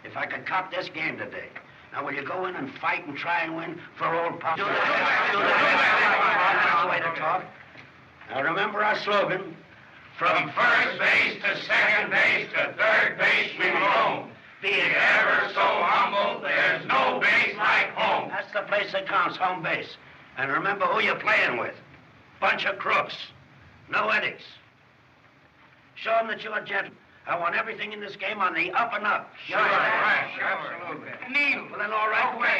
if I could cop this game today. Now, will you go in and fight and try and win for old Pop? Do that. That's the way to talk. Now, remember our slogan. From first base to second base to third base we roam. Be it ever so humble, there's no base like home. That's the place that counts, home base. And remember who you're playing with. Bunch of crooks. No eddies. Show them that you're a gentleman. I want everything in this game on the up and up. Sure, right, absolutely. Kneel. Well, then, all right. Okay.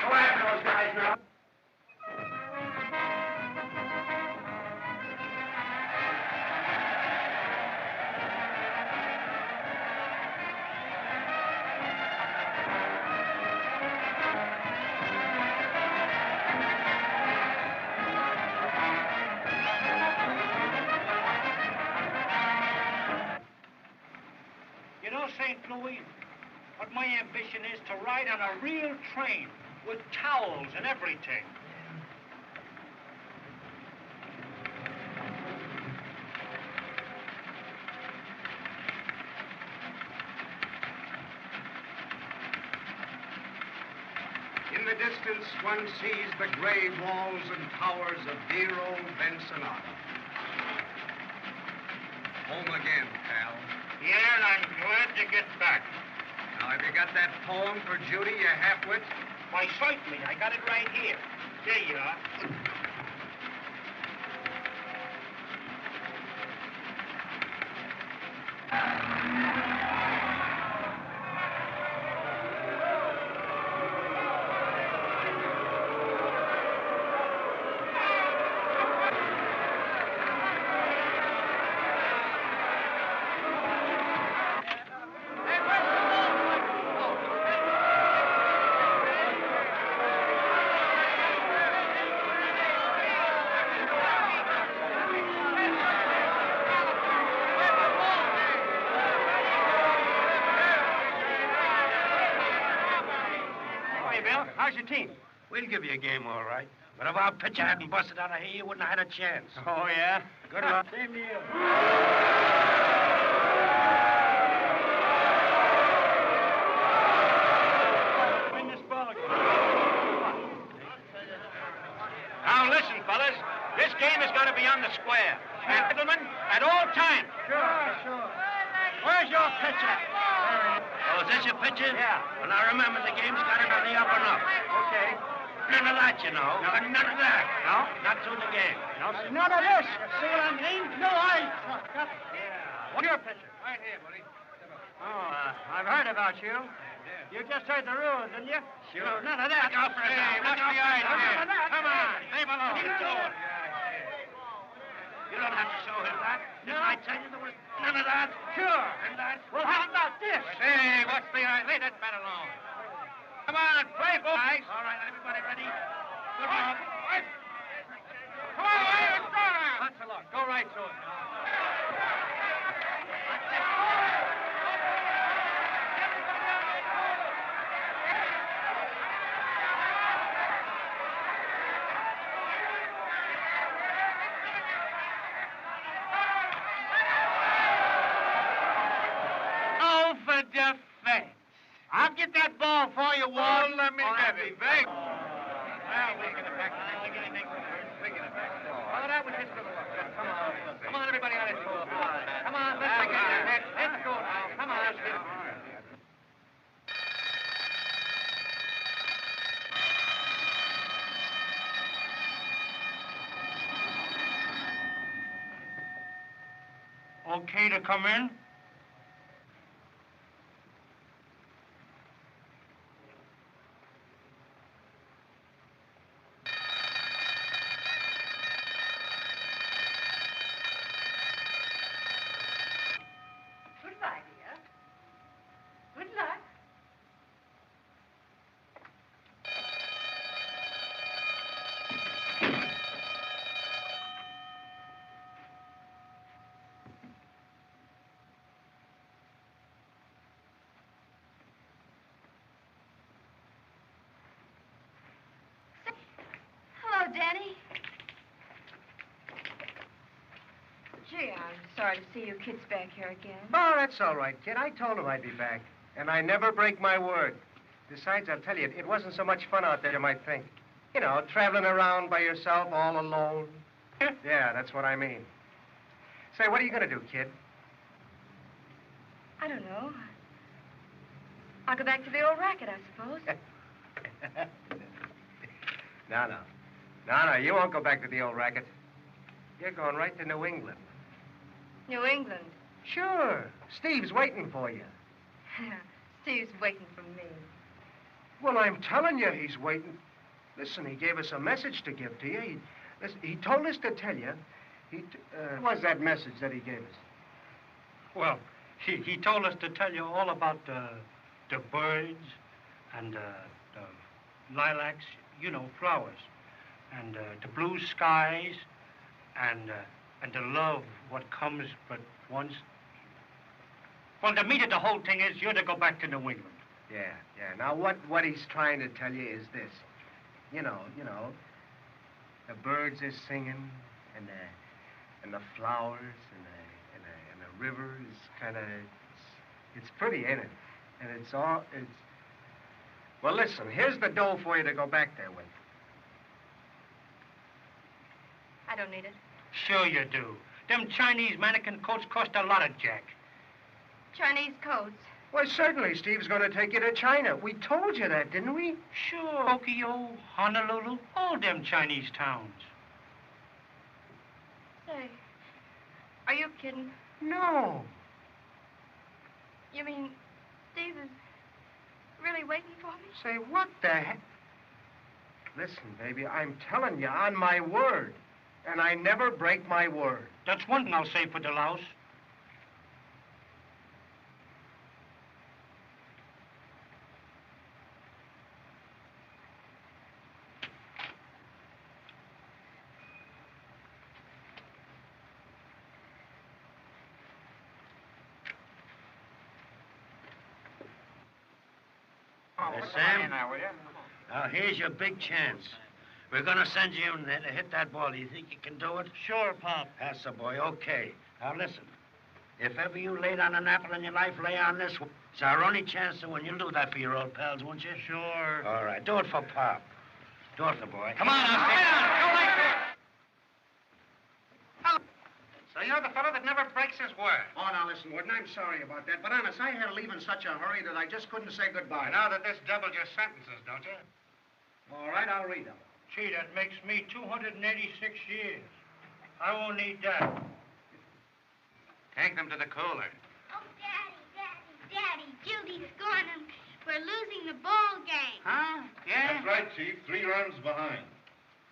Go after those guys now. St. Louis, what my ambition is to ride on a real train with towels and everything. In the distance, one sees the gray walls and towers of dear old Ensenada. Home again, pal. Yeah, and I'm glad to get back. Now, have you got that poem for Judy, you halfwit? Why, certainly. I got it right here. There you are. How's your team? We'll give you a game, all right. But if our pitcher hadn't busted out of here, you wouldn't have had a chance. Oh, yeah? Good luck. Same to you. Win this ball game. Now listen, fellas. This game has got to be on the square. And gentlemen, at all times. Sure. Where's your pitcher? Oh, is this your pitcher? Yeah. Well, now remember, the game's got it on the up and up. Okay. None of that, you know. No. None of that. No? Not through the game. No, none of this. See what I mean? No, What's your pitcher? Right here, buddy. Oh, I've heard about you. You just heard the rules, didn't you? Sure. None of that. Look out for his arm. what's Look out the for his idea? arm. Come on. Leave alone. You do it. You don't have to show him that. Didn't I tell you there was none of that? Sure. And that? Well, how about this? Hey, what's the idea? Leave that bat alone. Come on, play, boys. All right, everybody ready? Good luck. Come on, let's go now. Lots of luck. Go right to it. defense. I'll get that ball for you, Warden. let me get it. Big. Well, we'll get it back. We'll get it back. Oh, that was just a little. Come on. Come on, everybody. Let's go. Come on, let's get it. Let's go now. Come on. Okay to come in? Goodbye, dear. Good luck. Hello, Danny. Gee, I'm sorry to see you kids back here again. Oh, that's all right, kid. I told him I'd be back. And I never break my word. Besides, I'll tell you, it wasn't so much fun out there you might think. You know, traveling around by yourself all alone. Yeah, that's what I mean. Say, what are you going to do, kid? I don't know. I'll go back to the old racket, I suppose. No, you won't go back to the old racket. You're going right to New England. New England. Sure. Steve's waiting for you. Steve's waiting for me. Well, I'm telling you, he's waiting. Listen, he gave us a message to give to you. He told us to tell you. What was that message that he gave us? Well, he told us to tell you all about the birds and the lilacs, you know, flowers, and the blue skies, and the love what comes but once. Well, the meat of the whole thing is you're to go back to New England. Yeah. Now, what he's trying to tell you is this. You know, the birds is singing, and the flowers, and the river is kind of, it's pretty, ain't it? And it's well, listen, here's the dough for you to go back there with. I don't need it. Sure you do. Them Chinese mannequin coats cost a lot of jack. Chinese coats. Well, certainly Steve's going to take you to China. We told you that, didn't we? Sure. Tokyo, Honolulu, all them Chinese towns. Say, are you kidding? No. You mean Steve is really waiting for me? Say, what the heck? Listen, baby, I'm telling you on my word. And I never break my word. That's one thing I'll say for the louse. Sam, now here's your big chance. We're going to send you in there to hit that ball. Do you think you can do it? Sure, Pop. That's the boy. Okay. Now, listen. If ever you laid on an apple in your life, lay on this one. It's our only chance to win. You'll do that for your old pals, won't you? Sure. All right. Do it for Pop. Do it for the boy. Come on, now, stay down. Go like that. So you're the fellow that never breaks his word. Oh, now, listen, Warden, I'm sorry about that. But honest, I had to leave in such a hurry that I just couldn't say goodbye. Now that this doubles your sentences, don't you? All right, I'll read them. Gee, that makes me 286 years. I won't need that. Take them to the cooler. Oh, Daddy, Judy's gone and we're losing the ball game. Huh? Yeah? That's right, Chief. 3 runs behind.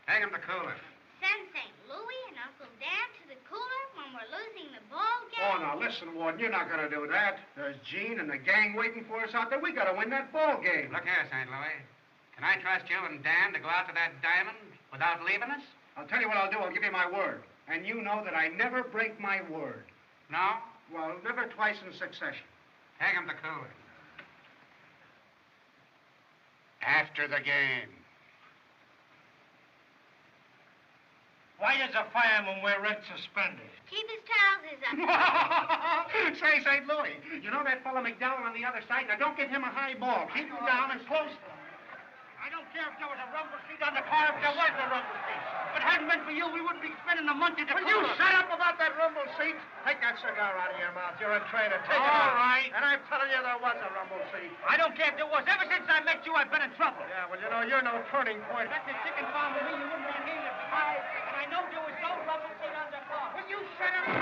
Take them to the cooler. Send St. Louis and Uncle Dan to the cooler when we're losing the ball game. Oh, now, listen, Warden, you're not going to do that. There's Gene and the gang waiting for us out there. We got to win that ball game. Look here, St. Louis. Can I trust you and Dan to go out to that diamond without leaving us? I'll tell you what I'll do. I'll give you my word. And you know that I never break my word. No? Well, never twice in succession. Take him to cooler. After the game. Why does a fireman wear red suspenders? Keep his trousers up. Say, Louie, you know that fellow McDowell on the other side? Now, don't give him a high ball. Keep him down and close. I don't care if there was a rumble seat on the car, if there was a rumble seat. If it hadn't been for you, we wouldn't be spending a month in the Will you shut up about that rumble seat? Take that cigar out of your mouth. You're a traitor. Take it out. All right. And I'm telling you there was a rumble seat. I don't care if there was. Ever since I met you, I've been in trouble. Yeah, well, you know, you're no turning point. That's the chicken farm with me, you wouldn't be here. And I know there was no rumble seat on the car. Will you shut up?